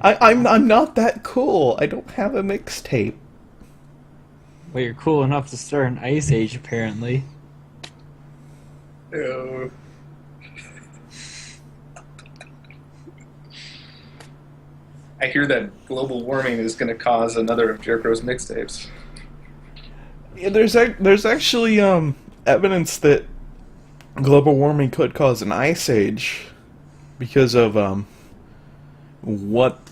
I'm not that cool. I don't have a mixtape. Well, you're cool enough to start an ice age, apparently. Ew. I hear that global warming is going to cause another of Jerko's mixtapes. Yeah, there's actually evidence that global warming could cause an ice age because of what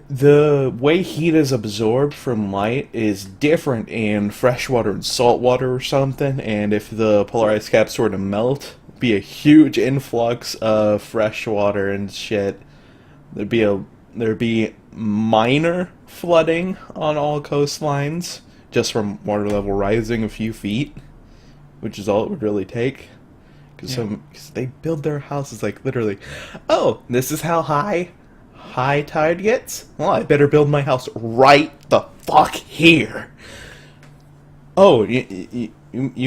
the way heat is absorbed from light is different in freshwater and saltwater or something, and if the polar ice caps were to melt, it'd be a huge influx of fresh water and shit. There'd be minor flooding on all coastlines just from water level rising a few feet, which is all it would really take. Because they build their houses like literally, oh, this is how high tide gets? Well, I better build my house right the fuck here. Oh, you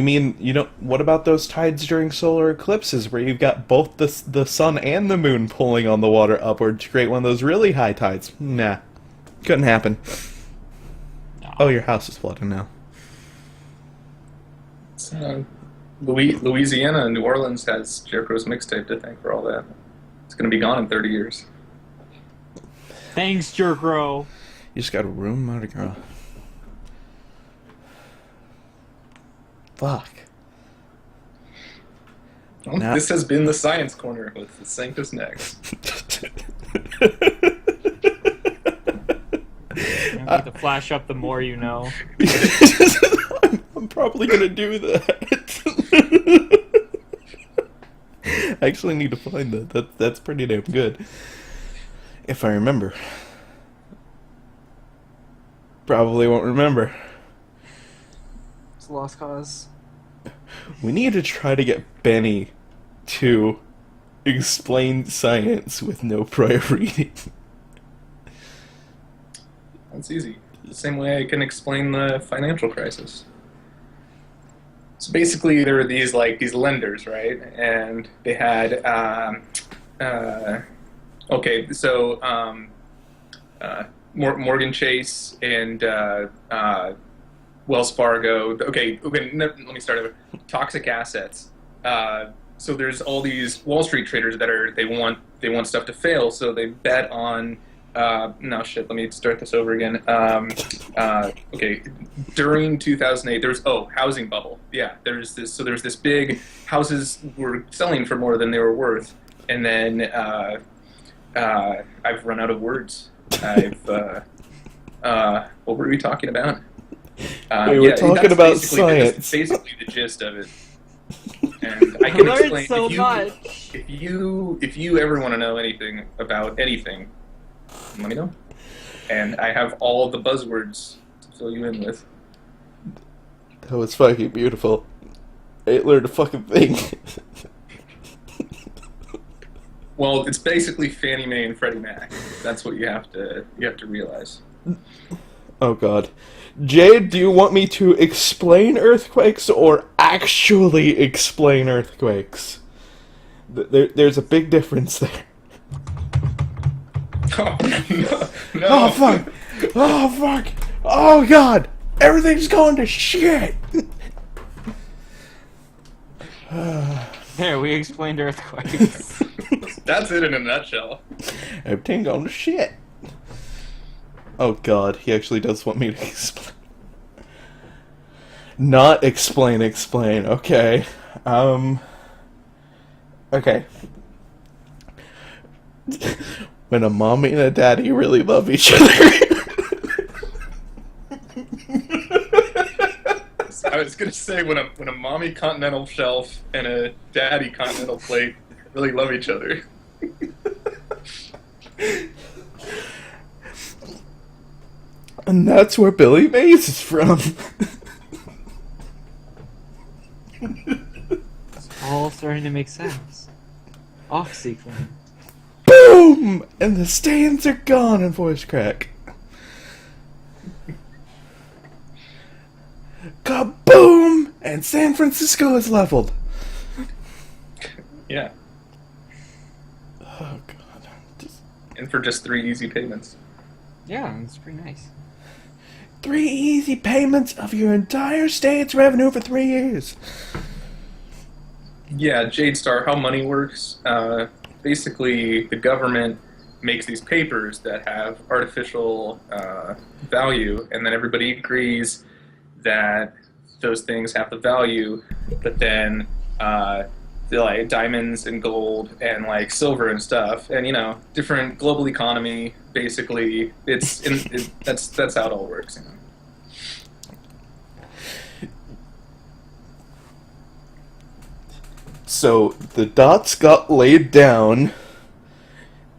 mean, what about those tides during solar eclipses where you've got both the sun and the moon pulling on the water upward to create one of those really high tides? Nah, couldn't happen. No. Oh, your house is flooding now. Louisiana and New Orleans has Jerko's mixtape to thank for all that. It's going to be gone in 30 years. Thanks, Jerkro. You just got a room, Mardi Gras. Fuck. Well, this has been the Science Corner with the Sanctus next. You have to flash up the more you know. I'm probably gonna do that. I actually need to find that. That's pretty damn good. If I remember. Probably won't remember. It's a lost cause. We need to try to get Benny to explain science with no prior reading. That's easy. The same way I can explain the financial crisis. So basically, there were these lenders, right? And they had Morgan Chase and Wells Fargo. Okay. Let me start over. Toxic assets. So there's all these Wall Street traders that they want stuff to fail, so they bet on. Let me start this over again. Okay, during 2008, there was housing bubble. Yeah, there's this big houses were selling for more than they were worth, and then I've run out of words. What were we talking about? We were talking about science. That's basically the gist of it. And I can explain so much. If you ever want to know anything about anything, let me know. And I have all the buzzwords to fill you in with. That was fucking beautiful. I learned a fucking thing. Well, it's basically Fannie Mae and Freddie Mac. That's what you have to realize. Oh god. Jade, do you want me to explain earthquakes or actually explain earthquakes? There's a big difference there. Oh, no. Oh, fuck! Oh, fuck! Oh, God! Everything's going to shit! There, we explained earthquakes. That's it in a nutshell. Everything going to shit. Oh, God. He actually does want me to explain. Not explain. Okay. Okay. When a mommy and a daddy really love each other. I was gonna say when a mommy continental shelf and a daddy continental plate really love each other. And that's where Billy Mays is from. It's all starting to make sense. OxyClean. Boom! And the stains are gone and voice crack. Kaboom! And San Francisco is leveled. Yeah. Oh, God. And for just 3 easy payments. Yeah, it's pretty nice. 3 easy payments of your entire state's revenue for 3 years. Yeah, Jade Star, how money works. Basically, the government makes these papers that have artificial value, and then everybody agrees that those things have the value, but then like diamonds and gold and like silver and stuff, and different global economy. Basically, that's how it all works. So the dots got laid down,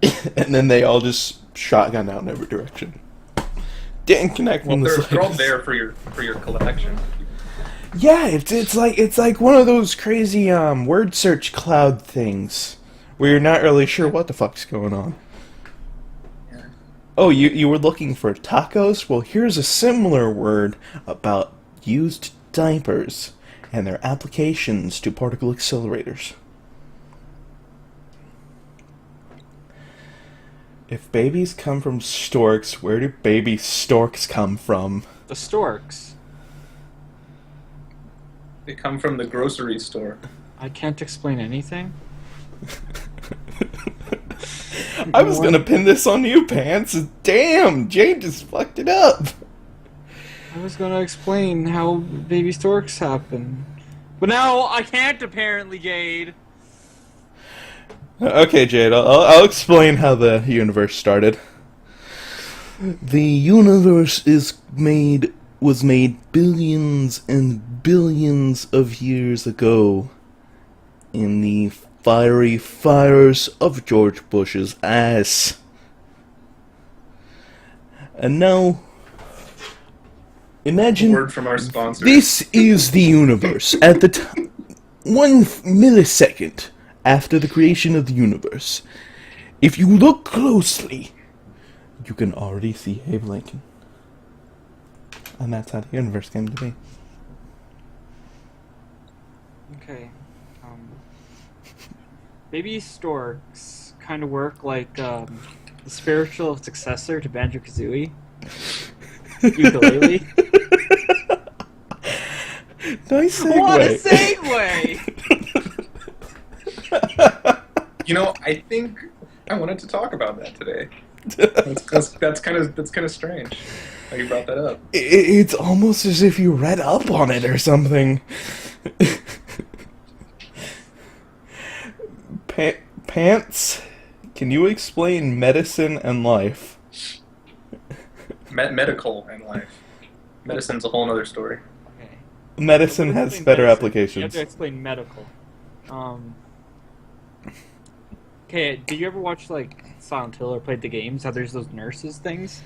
and then they all just shotgun out in every direction. Didn't connect. Well, they're all there for your collection. Yeah, it's like one of those crazy word search cloud things where you're not really sure what the fuck's going on. Yeah. Oh, you were looking for tacos? Well, here's a similar word about used diapers and their applications to particle accelerators. If babies come from storks, where do baby storks come from? The storks. They come from the grocery store. I can't explain anything? I was gonna pin this on you, Pants. Damn, Jane just fucked it up. I was gonna explain how baby storks happen. But now I can't, apparently, Jade. Okay, Jade, I'll explain how the universe started. The universe was made billions and billions of years ago in the fiery fires of George Bush's ass. And now, imagine Word from our sponsor. this is the universe at the time, 1 millisecond after the creation of the universe. If you look closely, you can already see Abe Lincoln. And that's how the universe came to be. Okay. Baby storks kind of work like the spiritual successor to Banjo-Kazooie. Ukelele. Nice segue. What a segue! You know, I think I wanted to talk about that today. That's kind of strange how you brought that up. It's almost as if you read up on it or something. Pants, can you explain medicine and life? Medical and life. Medicine's a whole other story. Okay. Medicine has better medicine. You have applications. to explain medical. Okay, did you ever watch, like, Silent Hill or played the games? How there's those nurses things?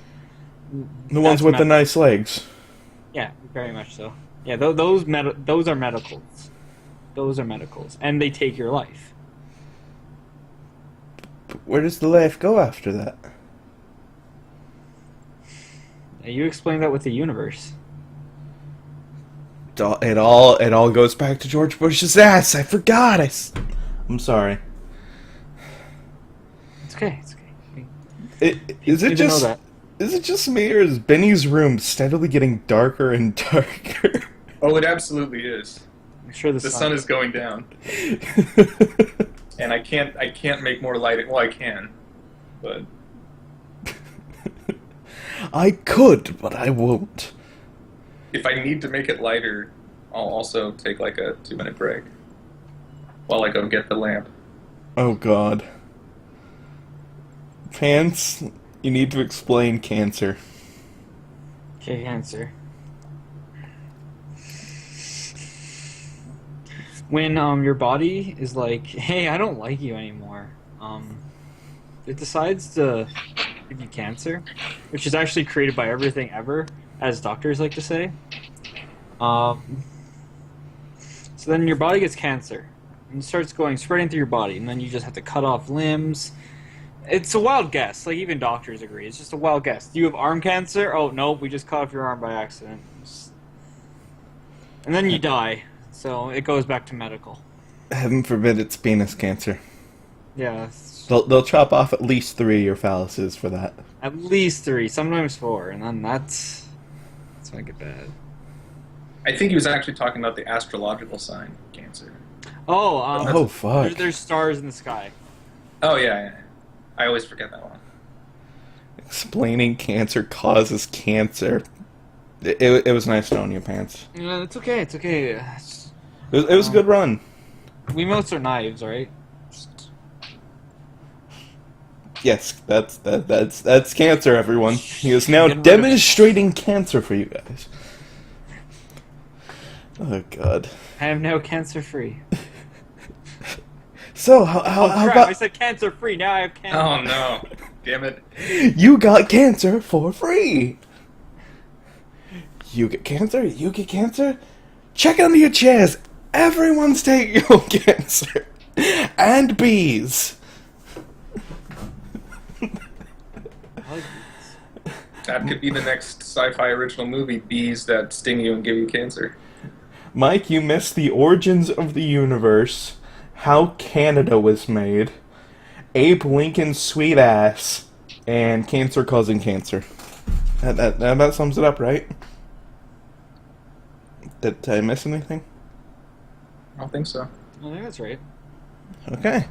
The ones with the nice legs. Yeah, very much so. Yeah, those are medicals. Those are medicals. And they take your life. Where does the life go after that? You explained that with the universe. It all goes back to George Bush's ass. I forgot. I'm sorry. It's okay. It's okay. Is it just me, or is Benny's room steadily getting darker and darker? Oh, it absolutely is. I'm sure The sun is going down. And I can't make more lighting. Well, I can, but I could, but I won't. if I need to make it lighter, I'll also take like a 2-minute break while I go get the lamp. Oh God. Pants, you need to explain cancer. Okay, cancer. When your body is like, hey, I don't like you anymore, it decides to give you cancer, which is actually created by everything ever, as doctors like to say. So then your body gets cancer, and it starts spreading through your body, and then you just have to cut off limbs. It's a wild guess. Like, even doctors agree. It's just a wild guess. Do you have arm cancer? Oh, no, we just cut off your arm by accident. And then you die. So it goes back to medical. Heaven forbid it's penis cancer. Yeah. They'll chop off at least 3 of your phalluses for that. At least 3, sometimes 4, and then that's make it bad. I think he was actually talking about the astrological sign, Cancer. Oh, fuck. There's stars in the sky. Oh, yeah. I always forget that one. Explaining cancer causes cancer. It was nice knowing you, Pants. Yeah, it's okay. It's okay. It was a good run. Wiimotes are knives, right? Yes, that's cancer, everyone. He is now demonstrating cancer for you guys. Oh God. I am now cancer-free. So how crap, about I said cancer-free, now I have cancer. Oh, no. Damn it. you got cancer for free? You get cancer? You get cancer? Check under your chairs. Everyone's taking your cancer. And bees. That could be the next sci-fi original movie, bees that sting you and give you cancer. Mike, you missed the origins of the universe, how Canada was made, Abe Lincoln's sweet ass, and cancer causing cancer. That about sums it up, right? Did I miss anything? I don't think so. I think that's right. Okay.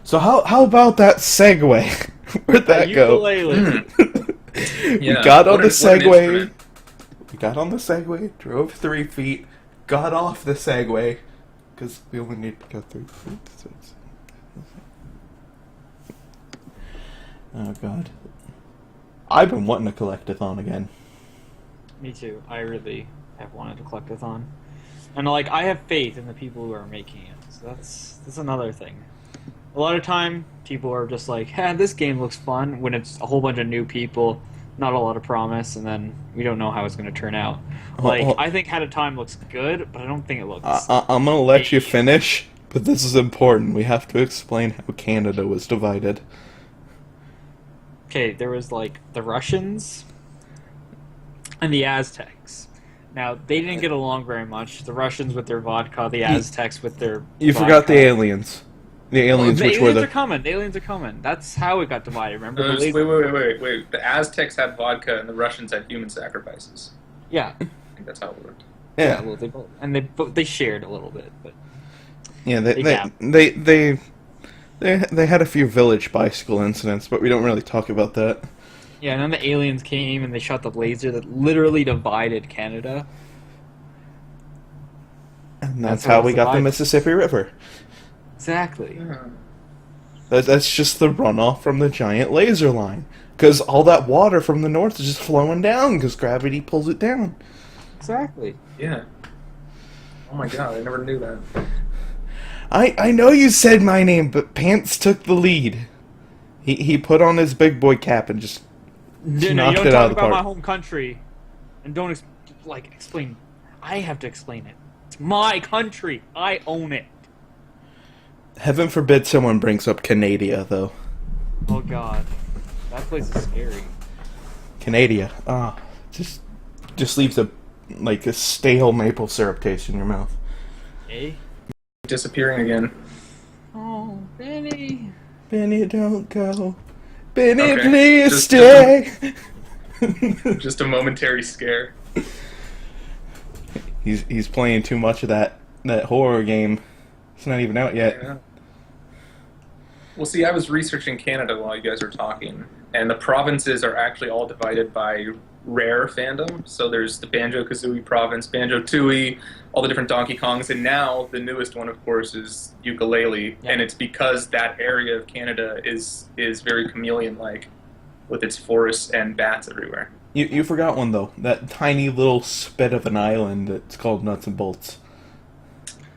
So how about that segue? Where'd that go? Ukelele. We Yeah, got on the what an Segway. instrument. We got on the Segway, drove 3 feet, got off the Segway, because we only need to go 3 feet. So oh god. I've been wanting a collectathon again. Me too. I really have wanted to collectathon. And like I have faith in the people who are making it. So that's another thing. A lot of time people are just like, this game looks fun when it's a whole bunch of new people, not a lot of promise, and then we don't know how it's going to turn out. Like, I think Hat of Time looks good, but I don't think it looks... I'm going to let you finish, but this is important. We have to explain how Canada was divided. Okay, there was, like, the Russians and the Aztecs. Now, they didn't get along very much. The Russians with their vodka, the Aztecs with their You vodka. forgot the aliens. The aliens, the which aliens were are coming. The aliens are coming. That's how it got divided. Remember? No, wait. The Aztecs had vodka and the Russians had human sacrifices. Yeah. I think that's how it worked. Yeah. Well, they both, and they shared a little bit, but Yeah, They they had a few village bicycle incidents, but we don't really talk about that. yeah. And then the aliens came and they shot the laser that literally divided Canada. And that's what how was we got the divided. Mississippi River. Exactly. That's just the runoff from the giant laser line. Because all that water from the north is just flowing down because gravity pulls it down. Exactly. Yeah. Oh my god, I never knew that. I know you said my name, but Pants took the lead. He put on his big boy cap and just You knocked don't it talk out of the about my park. home country, and don't explain. I have to explain it. It's my country. I own it. Heaven forbid someone brings up Canada, though. Oh God, that place is scary. Canada. Just leaves a stale maple syrup taste in your mouth. Eh? Disappearing again. Oh, Benny. Benny, don't go. Benny, Okay, please just- stay. Just a momentary scare. He's playing too much of that horror game. It's not even out yet. Yeah. Well, see, I was researching Canada while you guys were talking, and the provinces are actually all divided by rare fandom. So there's the Banjo-Kazooie province, Banjo-Tooie, all the different Donkey Kongs, and now the newest one, of course, is Ukelele, Yeah. and it's because that area of Canada is very chameleon-like, with its forests and bats everywhere. You forgot one though. That tiny little spit of an island that's called Nuts and Bolts.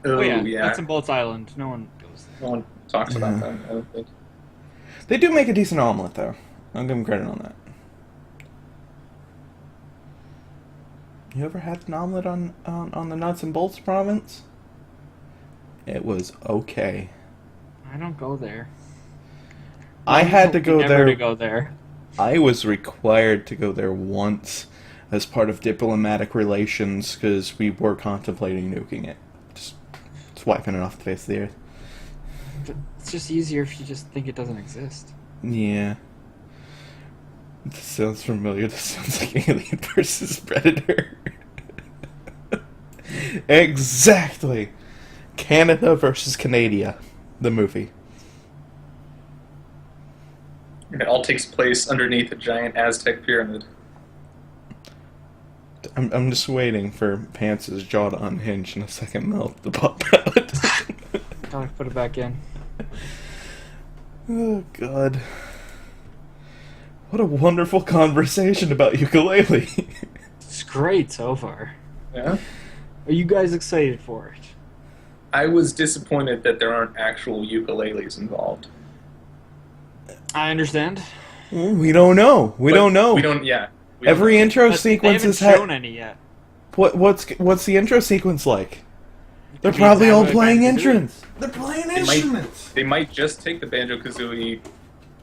Oh, yeah. yeah. Nuts and Bolts Island. No one goes there. No one talks about Yeah. that, I don't think. They do make a decent omelet though. I'll give them credit on that. You ever had an omelet on the Nuts and Bolts province? It was okay. I don't go there. I had to go Never there. to go there. I was required to go there once as part of diplomatic relations because we were contemplating nuking it. Just wiping it off the face of the earth. But it's just easier if you just think it doesn't exist. Yeah. This sounds familiar. This sounds like Alien versus Predator. Exactly. Canada versus Canada, the movie. And it all takes place underneath a giant Aztec pyramid. I'm just waiting for Pants' jaw to unhinge and a second mouth to pop out. Gotta put it back in. Oh, God. What a wonderful conversation about ukulele. It's great so far. Yeah? Are you guys excited for it? I was disappointed that there aren't actual ukuleles involved. I understand. We don't know. We But don't know. We don't, yeah. We Every don't know. intro But sequence they has haven't shown had. any yet. What's the intro sequence like? They're Could be probably all exactly playing what Banjo-Kazooie. instruments. They're playing instruments. They might just take the Banjo-Kazooie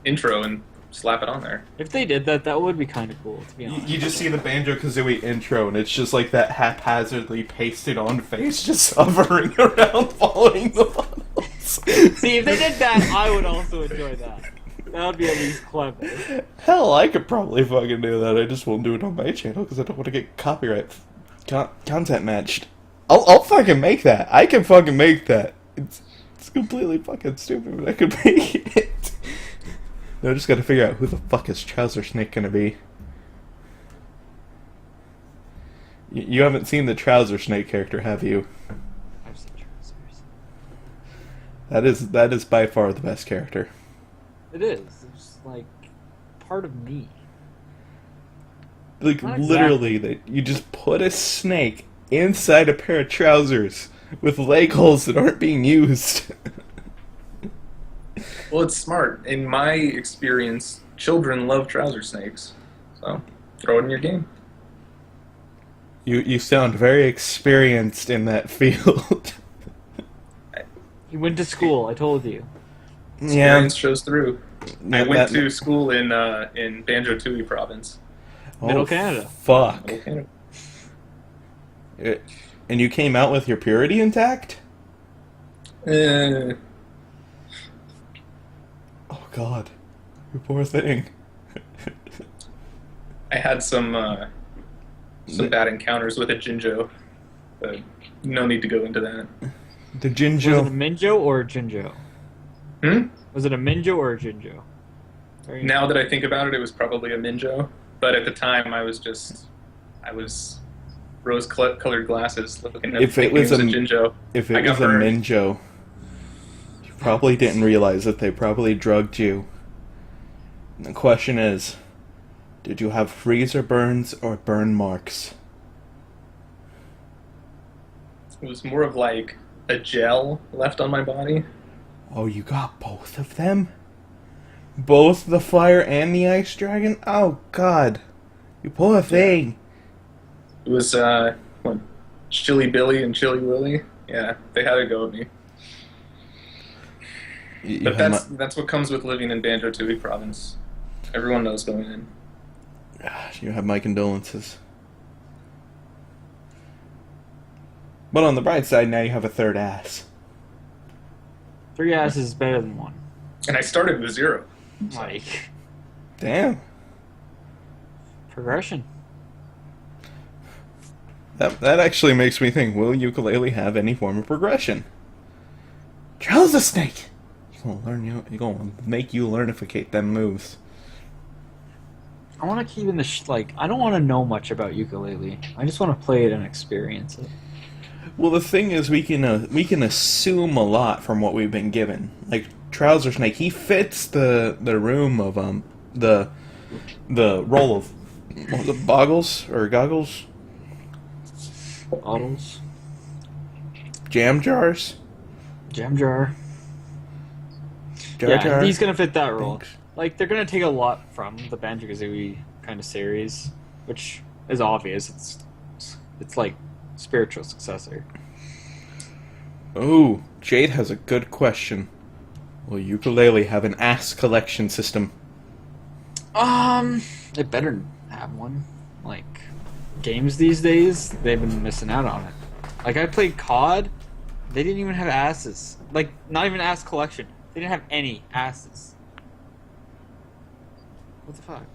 intro and slap it on there. If they did that, that would be kind of cool, to be honest. You just see the Banjo-Kazooie intro, and it's just like that haphazardly pasted-on face just hovering around, following the models. See, if they did that, I would also enjoy that. That would be at least clever. Hell, I could probably fucking do that. I just won't do it on my channel because I don't want to get copyright content matched. I'll fucking make that. I can fucking make that. It's completely fucking stupid, but I could make it. Now I just gotta figure out who the fuck is Trouser Snake gonna be. You haven't seen the Trouser Snake character, have you? I've seen trousers. That is by far the best character. It is. It's like part of me. Like, Not literally, that you just put a snake inside a pair of trousers with leg holes that aren't being used. Well, it's smart. In my experience, children love trouser snakes. So, throw it in your game. You sound very experienced in that field. You went to school, I told you. Experience shows through. I Yeah, went to school in Banjo-Tooie province. Middle Canada. Fuck. Okay. And you came out with your purity intact? Uh, Oh god. You poor thing. I had some bad encounters with a Jinjo, but no need to go into that. The Was it a Jinjo. Minjo or a Jinjo? Hmm? Was it a Minjo or a Jinjo? Now that I think about it, it was probably a Minjo, but at the time I was rose-colored glasses looking at If it thinking was a a- Jinjo. If I it got was a burned. Minjo, you probably didn't realize that they probably drugged you. And the question is, did you have freezer burns or burn marks? It was more of like a gel left on my body. Oh, you got both of them? Both the fire and the ice dragon? Oh god. You poor thing. It was what, Chili Billy and Chili Willy. Yeah, they had to go at me. You But had that's what comes with living in Banjo-Tooie province. Everyone knows going in. you have my condolences. But on the bright side, now you have a third ass. 3 asses is better than 1. And I started with 0. Like, Damn. progression. That actually makes me think, will Ukelele have any form of progression? Trouser Snake! You're gonna make you learnificate them moves. I want to keep in the I don't want to know much about Ukelele. I just want to play it and experience it. Well, the thing is, we can assume a lot from what we've been given. Like Trouser Snake, he fits the room of the role of what was it, Boggles or Goggles, Bottles. Jam Jars, Jam jar. Jar Yeah, Jar. he's gonna fit that role. Thanks. Like, they're gonna take a lot from the Banjo-Kazooie kind of series, which is obvious. It's like spiritual successor. Oh, Jade has a good question. Will Ukelele have an ass collection system? They better have one. Like, games these days, they've been missing out on it. Like, I played COD, they didn't even have asses. Like, not even ass collection. They didn't have any asses. What the fuck?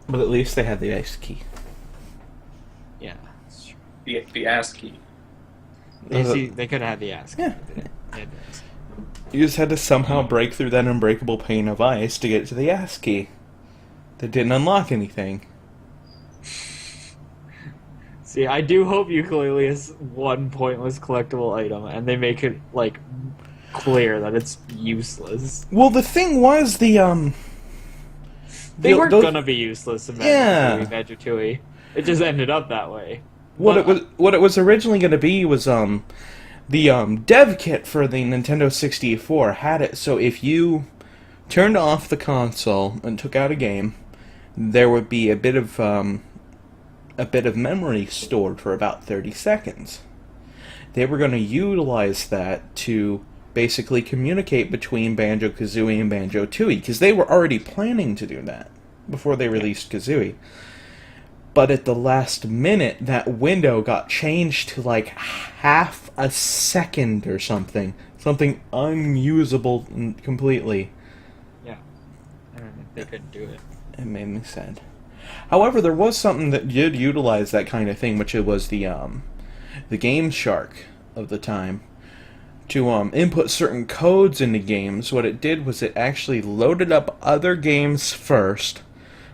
But at least they had the ice key. Yeah, that's true. The ass key. They could have had the ass. Yeah. They had the ass. You just had to somehow break through that unbreakable pane of ice to get to the ass key. That didn't unlock anything. See, I do hope Ukelele is one pointless collectible item, and they make it, like, clear that it's useless. Well, the thing was They weren't gonna be useless in Banjo-Tooie. It just ended up that way. What it was originally going to be was the dev kit for the Nintendo 64 had it so if you turned off the console and took out a game, there would be a bit of memory stored for about 30 seconds. They were going to utilize that to basically communicate between Banjo-Kazooie and Banjo-Tooie, because they were already planning to do that before they released Kazooie. But at the last minute, that window got changed to like half a second or something. Something unusable completely. Yeah. They couldn't do it. It made me sad. However, there was something that did utilize that kind of thing, which it was the Game Shark of the time. input certain codes into games, what it did was it actually loaded up other games first,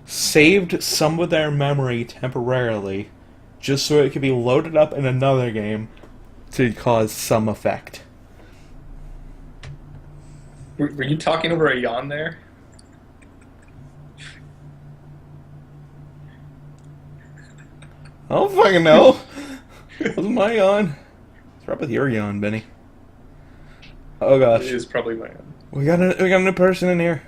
saved some of their memory temporarily, just so it could be loaded up in another game to cause some effect. Were you talking over a yawn there? I don't fucking know. That was my yawn. What's wrong with your yawn, Benny? Oh gosh. It is probably my yawn. We got a new person in here.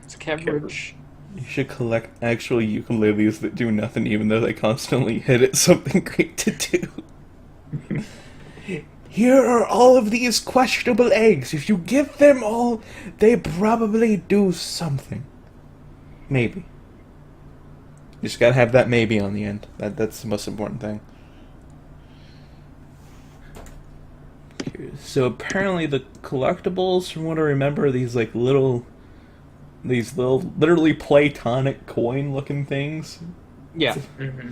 It's Cambridge. You should collect actual ukuleles that do nothing, even though they constantly hit it something great to do. Here are all of these questionable eggs. If you give them all, they probably do something. Maybe. You just gotta have that maybe on the end. That's the most important thing. So apparently the collectibles, from what I remember, are these little literally Platonic coin-looking things. Yeah. Mm-hmm.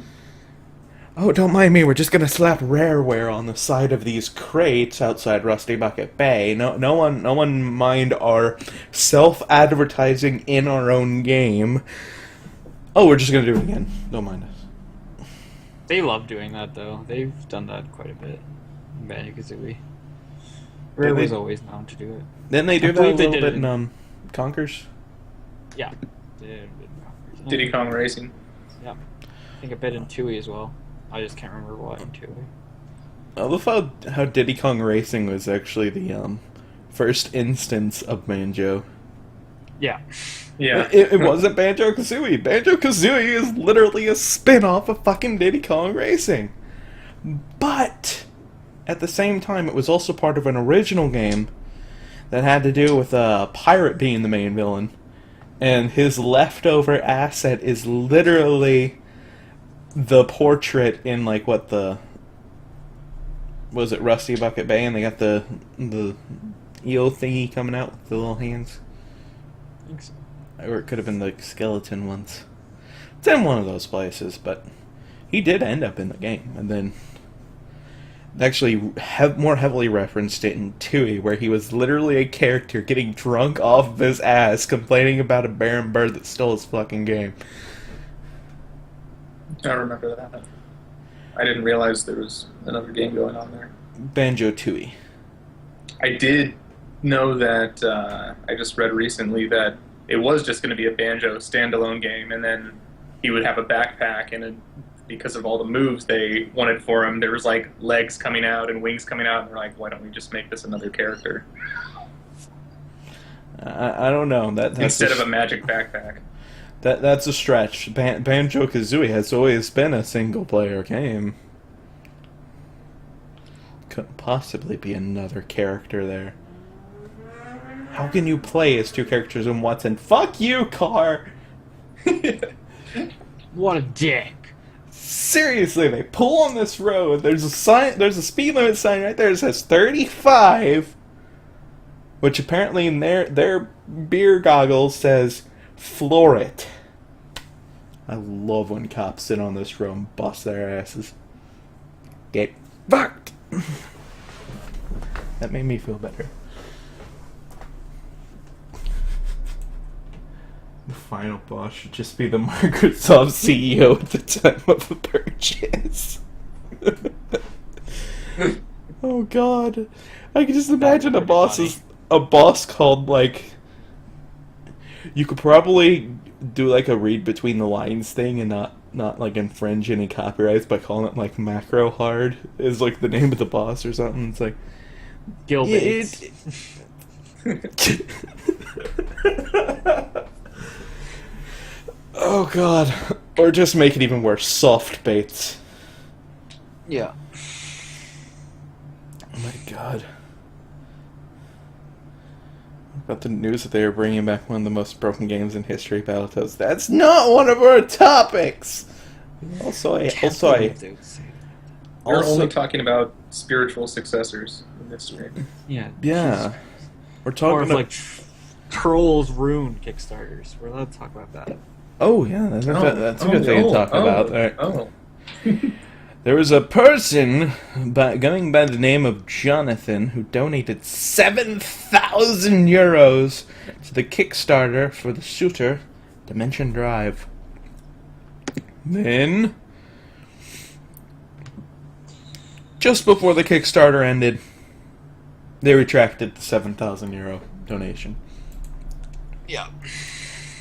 Oh, don't mind me. We're just gonna slap rareware on the side of these crates outside Rusty Bucket Bay. No one mind our self-advertising in our own game. Oh, we're just gonna do it again. Don't mind us. They love doing that, though. They've done that quite a bit in Banjo-Kazooie. Rare was always known to do it. Didn't they do that a little bit in Conkers? Yeah. They did a bit in Conkers. Diddy Kong Racing. Yeah. I think a bit in Tui as well. I just can't remember what in Tui. I love how Diddy Kong Racing was actually the first instance of Banjo. Yeah. Yeah. It wasn't Banjo-Kazooie. Banjo-Kazooie is literally a spin-off of fucking Diddy Kong Racing. But at the same time, it was also part of an original game that had to do with a pirate being the main villain. And his leftover asset is literally the portrait in, was it Rusty Bucket Bay? And they got the eel thingy coming out with the little hands. I think so. Or it could have been the skeleton ones. It's in one of those places, but he did end up in the game. And then actually more heavily referenced it in Tui, where he was literally a character getting drunk off of his ass, complaining about a barren bird that stole his fucking game. I remember that. I didn't realize there was another game going on there. Banjo-Tooie. I did know that, I just read recently that it was just going to be a Banjo standalone game, and then he would have a backpack, and because of all the moves they wanted for him, there was legs coming out and wings coming out, and they're like, why don't we just make this another character? I don't know. That's instead of a magic backpack. That's a stretch. Banjo-Kazooie has always been a single-player game. Couldn't possibly be another character there. How can you play as two characters in Watson? Fuck you, car! What a dick. Seriously, they pull on this road. There's a sign. There's a speed limit sign right there that says 35, which apparently in their beer goggles says floor it. I love when cops sit on this road and bust their asses. Get fucked. That made me feel better. The final boss should just be the Microsoft CEO at the time of the purchase. Oh god. I can just imagine a boss called you could probably do a read between the lines thing and not infringe any copyrights by calling it Macro Hard is the name of the boss or something. It's Gil Bates. Oh god. Or just make it even worse. Soft baits. Yeah. Oh my god. About the news that they are bringing back one of the most broken games in history, Battletoads. That's not one of our topics! They're only talking about spiritual successors in this game. Yeah. Yeah. We're talking More of about... Trolls Rune Kickstarters. We're allowed to talk about that. Oh, yeah. That's a good thing to talk about. Right. Oh. There was a person going by the name of Jonathan who donated 7,000 euros to the Kickstarter for the shooter Dimension Drive. Then, just before the Kickstarter ended, they retracted the 7,000 euro donation. Yeah.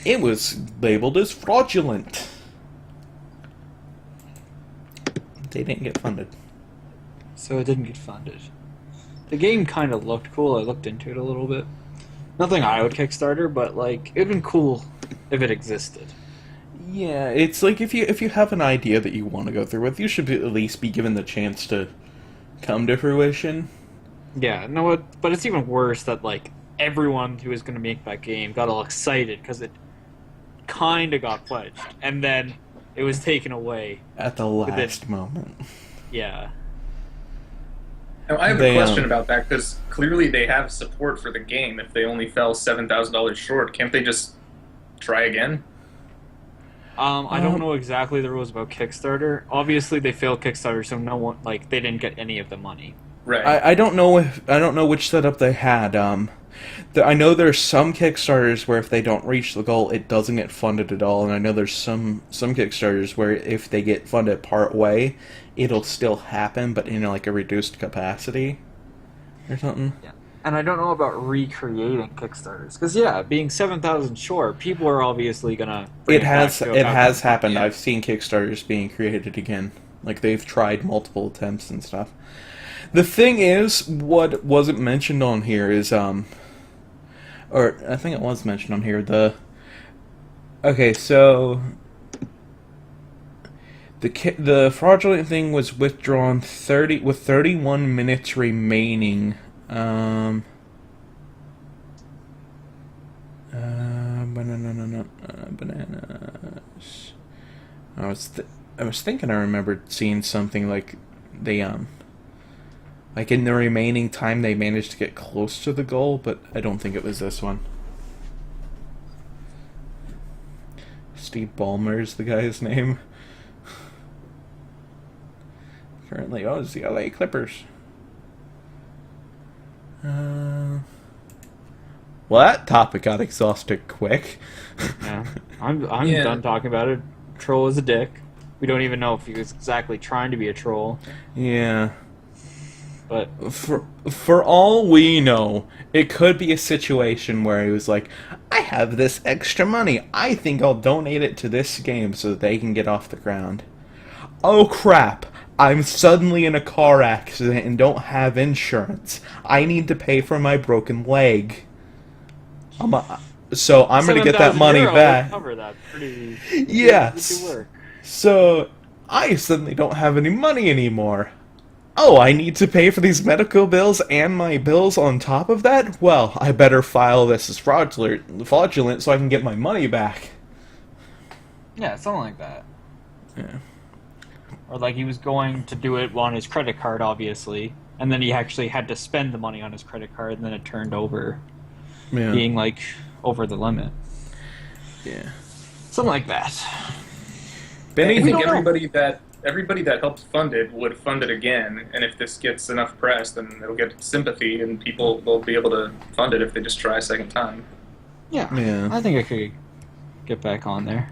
It was labeled as fraudulent. They didn't get funded. So it didn't get funded. The game kind of looked cool. I looked into it a little bit. Nothing I would Kickstarter, but like it'd been cool if it existed. Yeah, it's like if you have an idea that you want to go through with, you should at least be given the chance to come to fruition. Yeah, no, but it's even worse that like everyone who was going to make that game got all excited because it kind of got pledged, and then it was taken away At the last moment. Yeah. Now, I have a question about that, because clearly they have support for the game if they only fell $7,000 short. Can't they just try again? I don't know exactly the rules about Kickstarter. Obviously, they failed Kickstarter, so no one they didn't get any of the money. Right. I don't know which setup they had. I know there's some Kickstarters where if they don't reach the goal, it doesn't get funded at all, and I know there's some Kickstarters where if they get funded part way, it'll still happen, but in like a reduced capacity or something. Yeah. And I don't know about recreating Kickstarters, because being 7,000 short, people are obviously gonna. It has happened. Yeah. I've seen Kickstarters being created again. Like they've tried multiple attempts and stuff. The thing is, what wasn't mentioned on here is or I think it was mentioned on here. Okay, so the fraudulent thing was withdrawn with 31 minutes remaining. Bananas. I was thinking I remembered seeing something like they like in the remaining time they managed to get close to the goal, but I don't think it was this one. Steve Ballmer's the guy's name. Currently owns the LA Clippers. Well, that topic got exhausted quick. Yeah, I'm done talking about it. Troll is a dick. We don't even know if he was exactly trying to be a troll. Yeah. But for all we know, it could be a situation where he was like, I have this extra money. I think I'll donate it to this game so that they can get off the ground. Oh crap. I'm suddenly in a car accident and don't have insurance. I need to pay for my broken leg. So I'm going to get that money back. Cover that pretty yes. work. So I suddenly don't have any money anymore. Oh, I need to pay for these medical bills and my bills on top of that? Well, I better file this as fraudulent so I can get my money back. Yeah, something like that. Yeah. Or like he was going to do it on his credit card, obviously, and then he actually had to spend the money on his credit card, and then it turned over, being like over the limit. Yeah. Something like that. I think everybody that helped fund it would fund it again, and if this gets enough press, then it'll get sympathy, and people will be able to fund it if they just try a second time. Yeah. I think I could get back on there.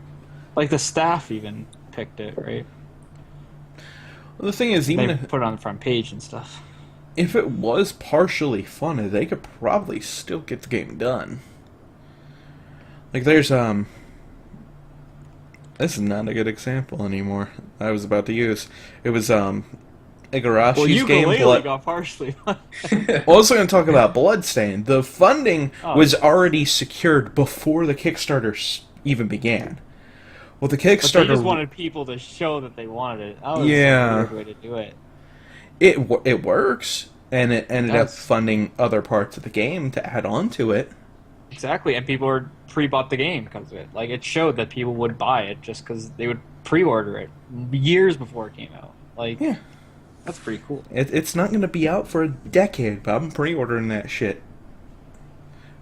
Like the staff even picked it, right? Well, the thing is, even they put it on the front page and stuff. If it was partially funded, they could probably still get the game done. Like there's this is not a good example anymore. I was about to use. It was Igarashi's game. Laylee got partially funded. Also going to talk about Bloodstain. The funding was already secured before the Kickstarter even began. Well, the Kickstarter. But they just wanted people to show that they wanted it. That was a weird way to do it. It works, and it ended up funding other parts of the game to add on to it. Exactly, and people were pre-bought the game because of it. Like, it showed that people would buy it just because they would pre-order it years before it came out. Like, yeah, that's pretty cool. It's not going to be out for a decade, but I'm pre-ordering that shit.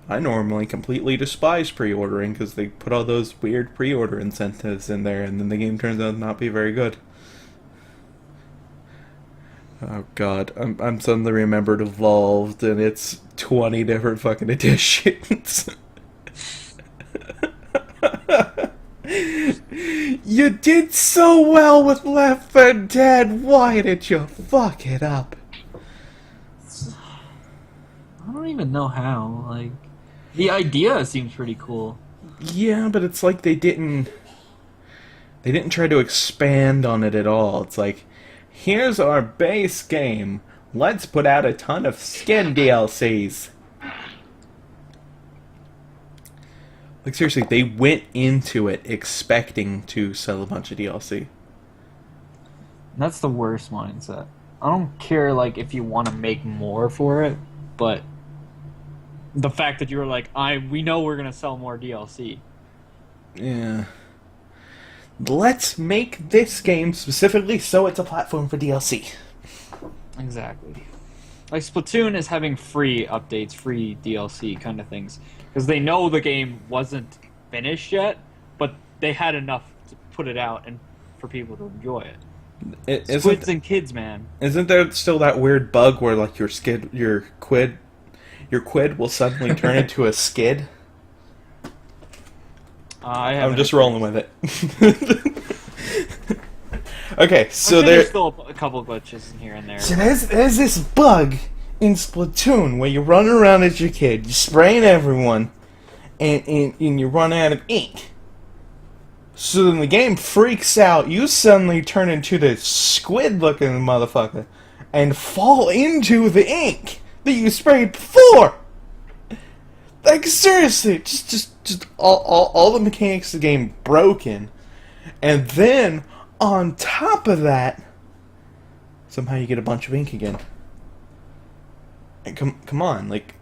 I normally completely despise pre-ordering because they put all those weird pre-order incentives in there, and then the game turns out to not be very good. Oh god, I'm suddenly remembered Evolved, and it's 20 different fucking editions. You did so well with Left 4 Dead, why did you fuck it up? I don't even know how. Like, the idea seems pretty cool. Yeah, but it's like they didn't try to expand on it at all. It's like, here's our base game. Let's put out a ton of skin DLCs. Like, seriously, they went into it expecting to sell a bunch of DLC. That's the worst mindset. I don't care, like, if you want to make more for it, but the fact that you were like, we know we're going to sell more DLC. Yeah. Let's make this game specifically so it's a platform for DLC. Exactly. Like, Splatoon is having free updates, free DLC kind of things. Because they know the game wasn't finished yet, but they had enough to put it out and for people to enjoy it. Squids and kids, man. Isn't there still that weird bug where, like, your quid will suddenly turn into a skid? I'm just rolling with it. Okay, so there's still a couple glitches in here and there. So there's this bug in Splatoon where you run around as your kid, you're spraying everyone, and you run out of ink. So then the game freaks out, you suddenly turn into this squid-looking motherfucker, and fall into the ink that you sprayed before! Like, seriously, just all the mechanics of the game broken. And then, on top of that, somehow you get a bunch of ink again. And come on, like...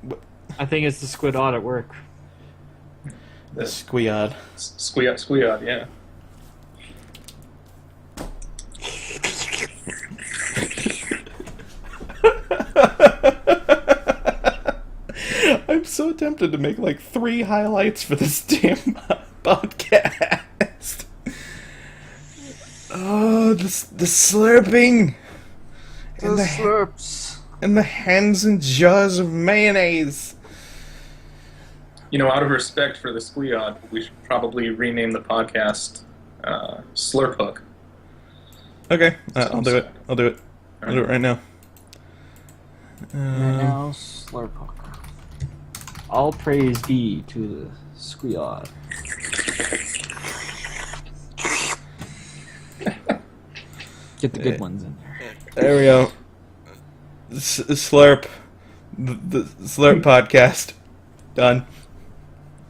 I think it's the squid odd at work. The squeod. Squeod, yeah. I'm so tempted to make like 3 highlights for this damn podcast. Oh, the slurping. The slurps. And the hands and jaws of mayonnaise. You know, out of respect for the squeod, we should probably rename the podcast SWAGHook. Okay, I'll do it. I'll do it right now. Now, SWAGHook. All praise be to the squeod. Get the good ones in there. There we go. Slurp. The Slurp podcast. Done.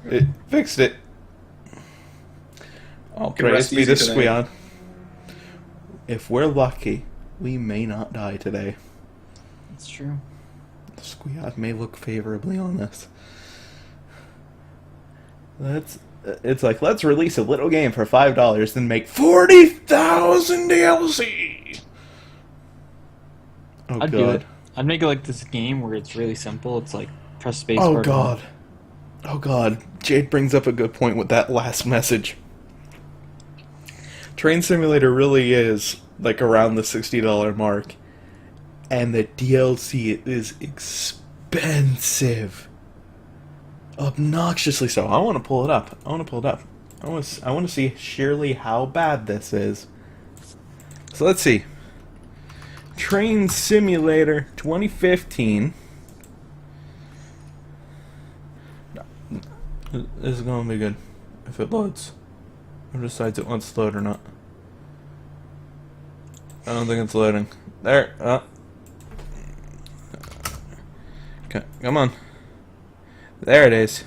It fixed it. All praise be the squeod. If we're lucky, we may not die today. That's true. The squeod may look favorably on this. It's like, let's release a little game for $5, then make 40,000 DLC! Oh, I'd do it. I'd make it like this game where it's really simple. It's like, press space bar. Oh god. Jade brings up a good point with that last message. Train Simulator really is, like, around the $60 mark. And the DLC is expensive. Obnoxiously so. I want to pull it up. I want to see sheerly how bad this is. So let's see. Train Simulator 2015. This is going to be good if it loads. Or decides it wants to load or not. I don't think it's loading. There. Okay, come on. There it is.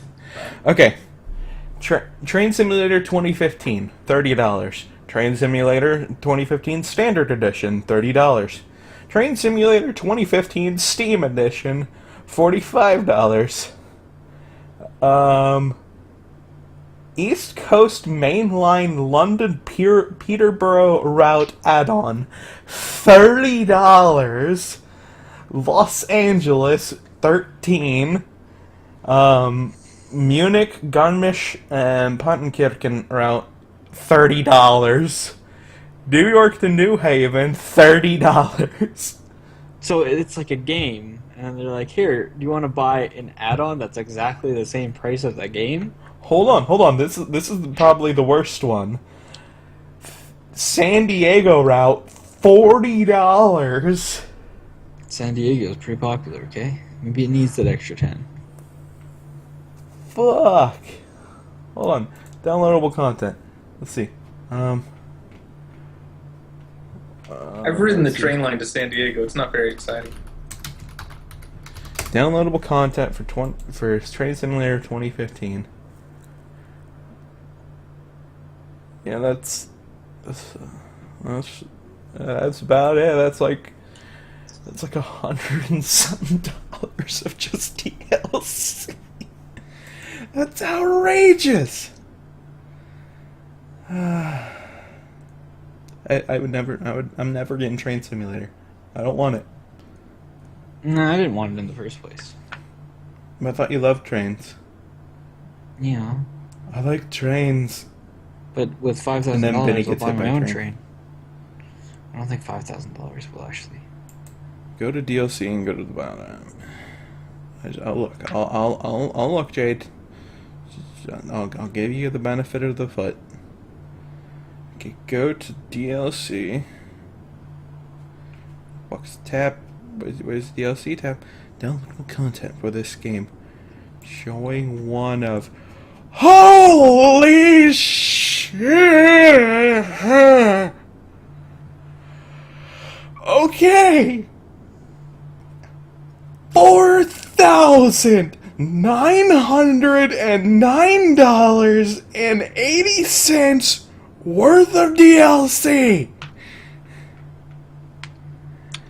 Okay. Train Simulator 2015, $30. Train Simulator 2015 Standard Edition, $30. Train Simulator 2015 Steam Edition, $45. East Coast Mainline London Peterborough Route Add-on, $30. Los Angeles, $13. Munich, Garmisch, and Pottenkirchen Route, $30. New York to New Haven, $30. So it's like a game, and they're like, "Here, do you want to buy an add-on that's exactly the same price as that game?" Hold on. This is probably the worst one. San Diego route, $40. San Diego's pretty popular, okay? Maybe it needs that extra 10. Fuck. Hold on. Downloadable content. Let's see. I've ridden the train line to San Diego. It's not very exciting. Downloadable content for Train Simulator 2015. Yeah, that's about it. That's like $100 and some dollars of just DLC. That's outrageous. I'm never getting Train Simulator. I don't want it. No, I didn't want it in the first place. I thought you loved trains. Yeah. I like trains. But with $5,000, And then Benny I'll gets buy hit my by a own train. train. I don't think $5,000 will actually. Go to DLC and go to the bottom. I'll look. I'll look, Jade. I'll give you the benefit of the foot. Okay, go to DLC. Box tab. Where's the DLC tab? Downloadable content for this game. Showing one of. Holy shit! Okay! $4,909.80 worth of DLC!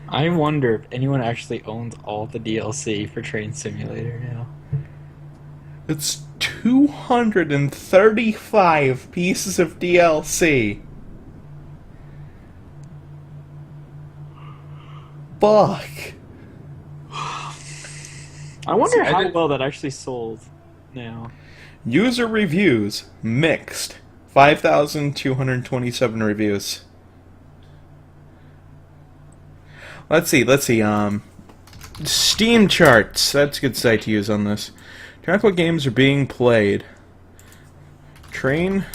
I wonder if anyone actually owns all the DLC for Train Simulator now. It's 235 pieces of DLC. Fuck. I wonder See, I how did- well that actually sold now. User reviews mixed. 5,227 reviews. Let's see. Steam charts. That's a good site to use on this. Track what games are being played. Train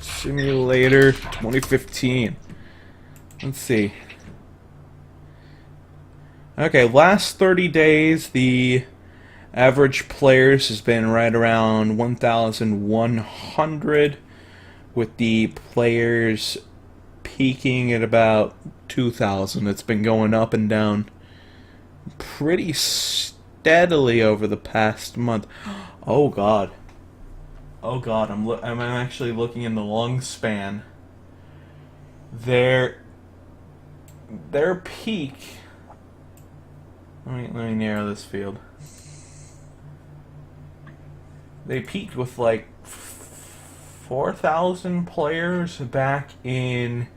Simulator 2015. Let's see. Okay, last 30 days, the average players has been right around 1,100, with the players peaking at about 2,000. It's been going up and down pretty steadily over the past month. Oh God. I'm actually looking in the long span. Their peak. Let me narrow this field. They peaked with like 4,000 players back in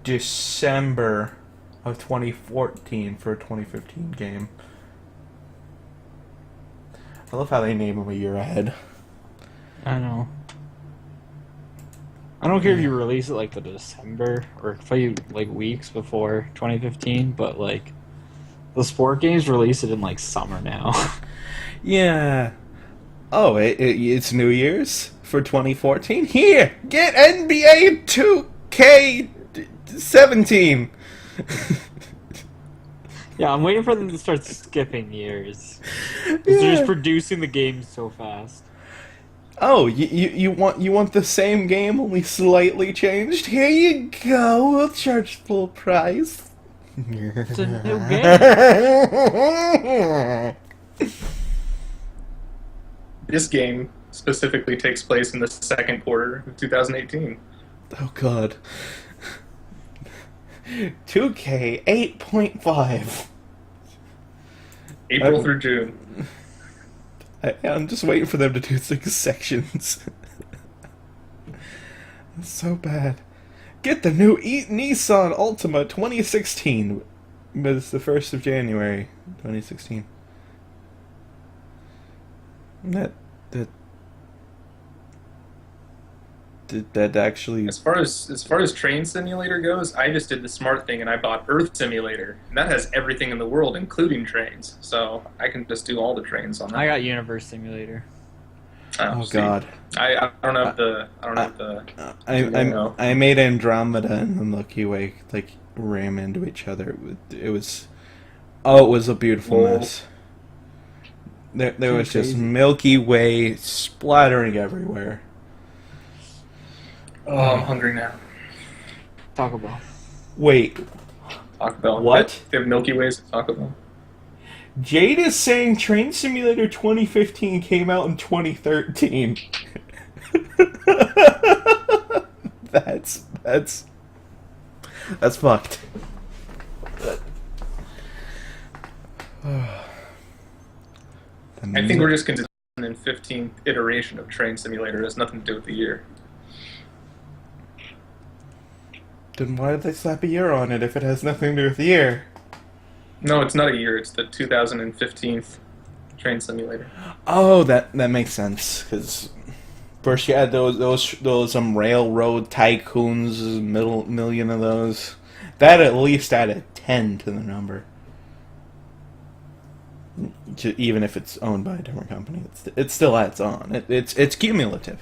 December of 2014 for a 2015 game. I love how they name them a year ahead. I know. I don't care if you release it like the December or a few like weeks before 2015, but like the sport games release it in like summer now. Yeah. Oh, it's New Year's for 2014? Here! Get NBA 2K17! Yeah, I'm waiting for them to start skipping years. 'Cause they're just producing the games so fast. Oh, you want the same game, only slightly changed? Here you go, we'll charge full price. It's a new game. This game specifically takes place in the second quarter of 2018. Oh God. 2K 8.5. April through June. I'm just waiting for them to do 6 sections. That's so bad. Get the new Nissan Altima 2016. But it's the 1st of January 2016. Did that actually? As far as Train Simulator goes, I just did the smart thing and I bought Earth Simulator, and that has everything in the world, including trains. So I can just do all the trains on that. I got Universe Simulator. Oh God! I don't have the. I made Andromeda and the Milky Way like ram into each other. It was a beautiful mess. There was just Milky Way splattering everywhere. Oh, I'm hungry now. Taco Bell. Wait, Taco Bell. what? They have Milky Ways at Taco Bell. Jade is saying Train Simulator 2015 came out in 2013. That's fucked. I think we're just going to do the 2015 iteration of Train Simulator. It has nothing to do with the year. Then why did they slap a year on it if it has nothing to do with the year? No, it's not a year. It's the 2015 Train Simulator. Oh, that makes sense. Because first you had those railroad tycoons, million of those. That at least added 10 to the number. Even if it's owned by a different company, it still adds on. It's cumulative.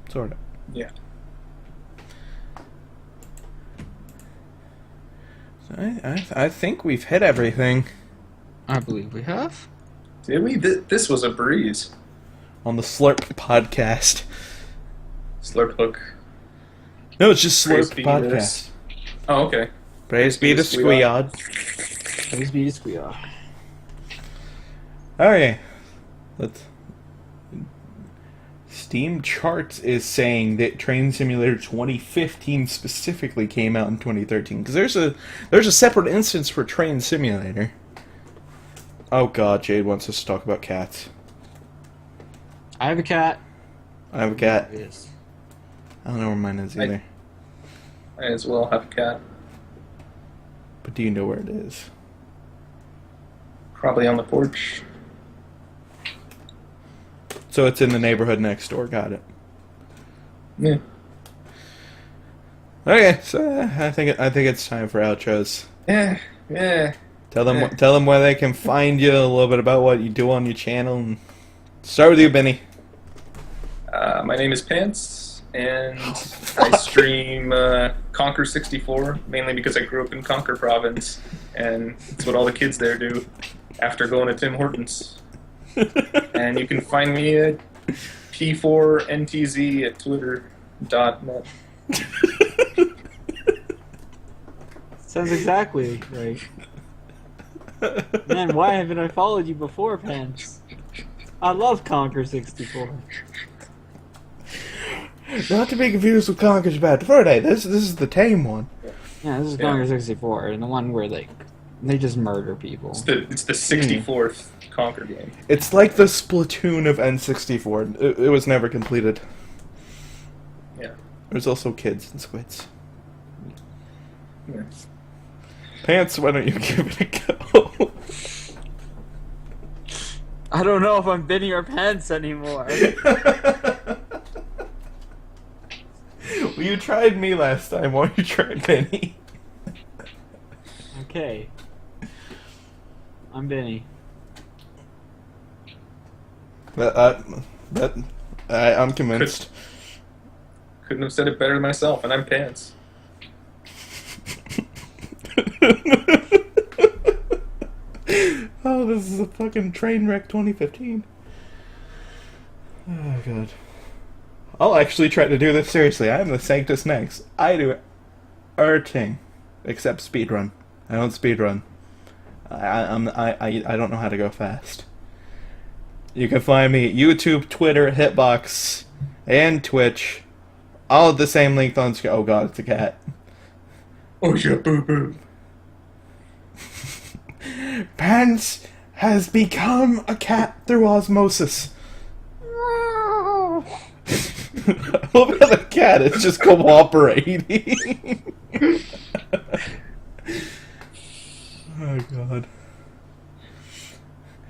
Sort of. Yeah. I think we've hit everything. I believe we have. Did we? This was a breeze. On the Slurp Podcast. SWAGHook. No, it's just Praise Slurp be Podcast. this. Oh, okay. Praise be the Squeod. Please be squeal. Okay. Steam Charts is saying that Train Simulator 2015 specifically came out in 2013 because there's a separate instance for Train Simulator. Oh God, Jade wants us to talk about cats. I have a cat. I have a cat. Yes. I don't know where mine is either. I as well have a cat. But do you know where it is? Probably on the porch. So it's in the neighborhood next door. Got it. Yeah. Okay, so I think it's time for outros. Yeah. Tell them where they can find you, a little bit about what you do on your channel. And start with you, Benny. My name is Pants, and I stream Conquer 64, mainly because I grew up in Conquer Province, and it's what all the kids there do after going to Tim Hortons. And you can find me at P4NTZ at twitter.net. Sounds exactly like. Man, why haven't I followed you before, Pants? I love Conquer 64. Not to be confused with Conquer's Bad Fur Day. This is the tame one. Yeah, this is Conquer 64, and the one where they just murder people. It's the 64th Conquer game. It's like the Splatoon of N64. It was never completed. Yeah. There's also kids and squids. Yeah. Pants, why don't you give it a go? I don't know if I'm Benny or Pants anymore. Well, you tried me last time. Why don't you try Benny? Okay. I'm Benny. I'm convinced. Couldn't have said it better myself, and I'm Pants. Oh, this is a fucking train wreck 2015. Oh, God. I'll actually try to do this seriously. I'm the Sanctus next. I do everything except speedrun. I don't speedrun. I don't know how to go fast. You can find me at YouTube, Twitter, Hitbox, and Twitch. All at the same length on screen. Oh God, it's a cat. Oh yeah, boo boo. Pants has become a cat through osmosis. I love how the cat is just cooperating. Oh God.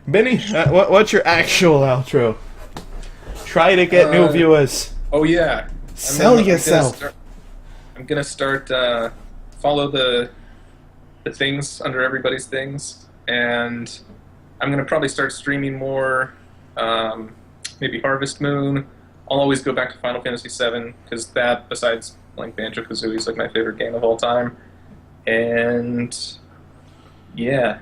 Benny, what's your actual outro? Try to get new viewers. Oh yeah. Sell yourself. I'm gonna start follow the things under everybody's things, and I'm gonna probably start streaming more. Maybe Harvest Moon. I'll always go back to Final Fantasy VII because that, besides like Banjo-Kazooie, is like my favorite game of all time. And yeah,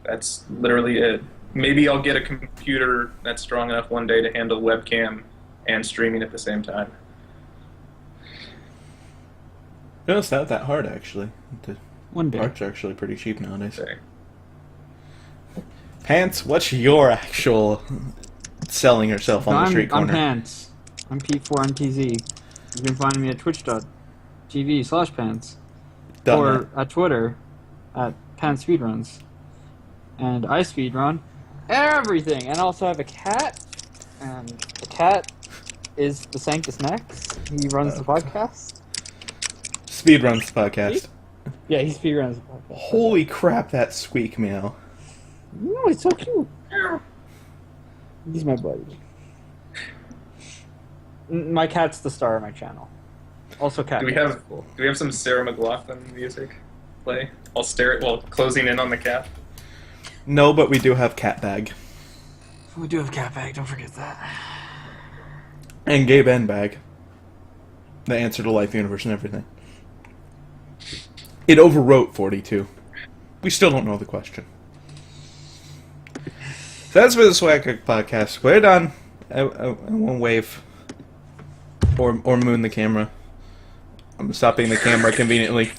that's literally it. Maybe I'll get a computer that's strong enough one day to handle webcam and streaming at the same time. No, it's not that hard, actually. The One day. parts are actually pretty cheap nowadays. Okay. Pants, what's your actual selling yourself on the street corner? I'm Pants. I'm P4NTZ. You can find me at twitch.tv/pants. Done Or that. at Twitter at Pants Speedruns. And I speedrun everything. And I also have a cat. And the cat is the Sanctus next. He runs the podcast. Speedruns podcast. Yeah, he speedruns the podcast. Holy crap, that squeak meow. No, it's so cute. He's my buddy. My cat's the star of my channel. Also, cat. Do we cats have are cool. some Sarah McLachlan music play? I'll stare at while closing in on the cat. No, but we do have cat bag. We do have cat bag. Don't forget that. And Gabe N bag. The answer to life, universe, and everything. It overwrote 42. We still don't know the question. So that's for the SWAGHook Podcast. We're done. I won't wave. Or moon the camera. I'm stopping the camera conveniently.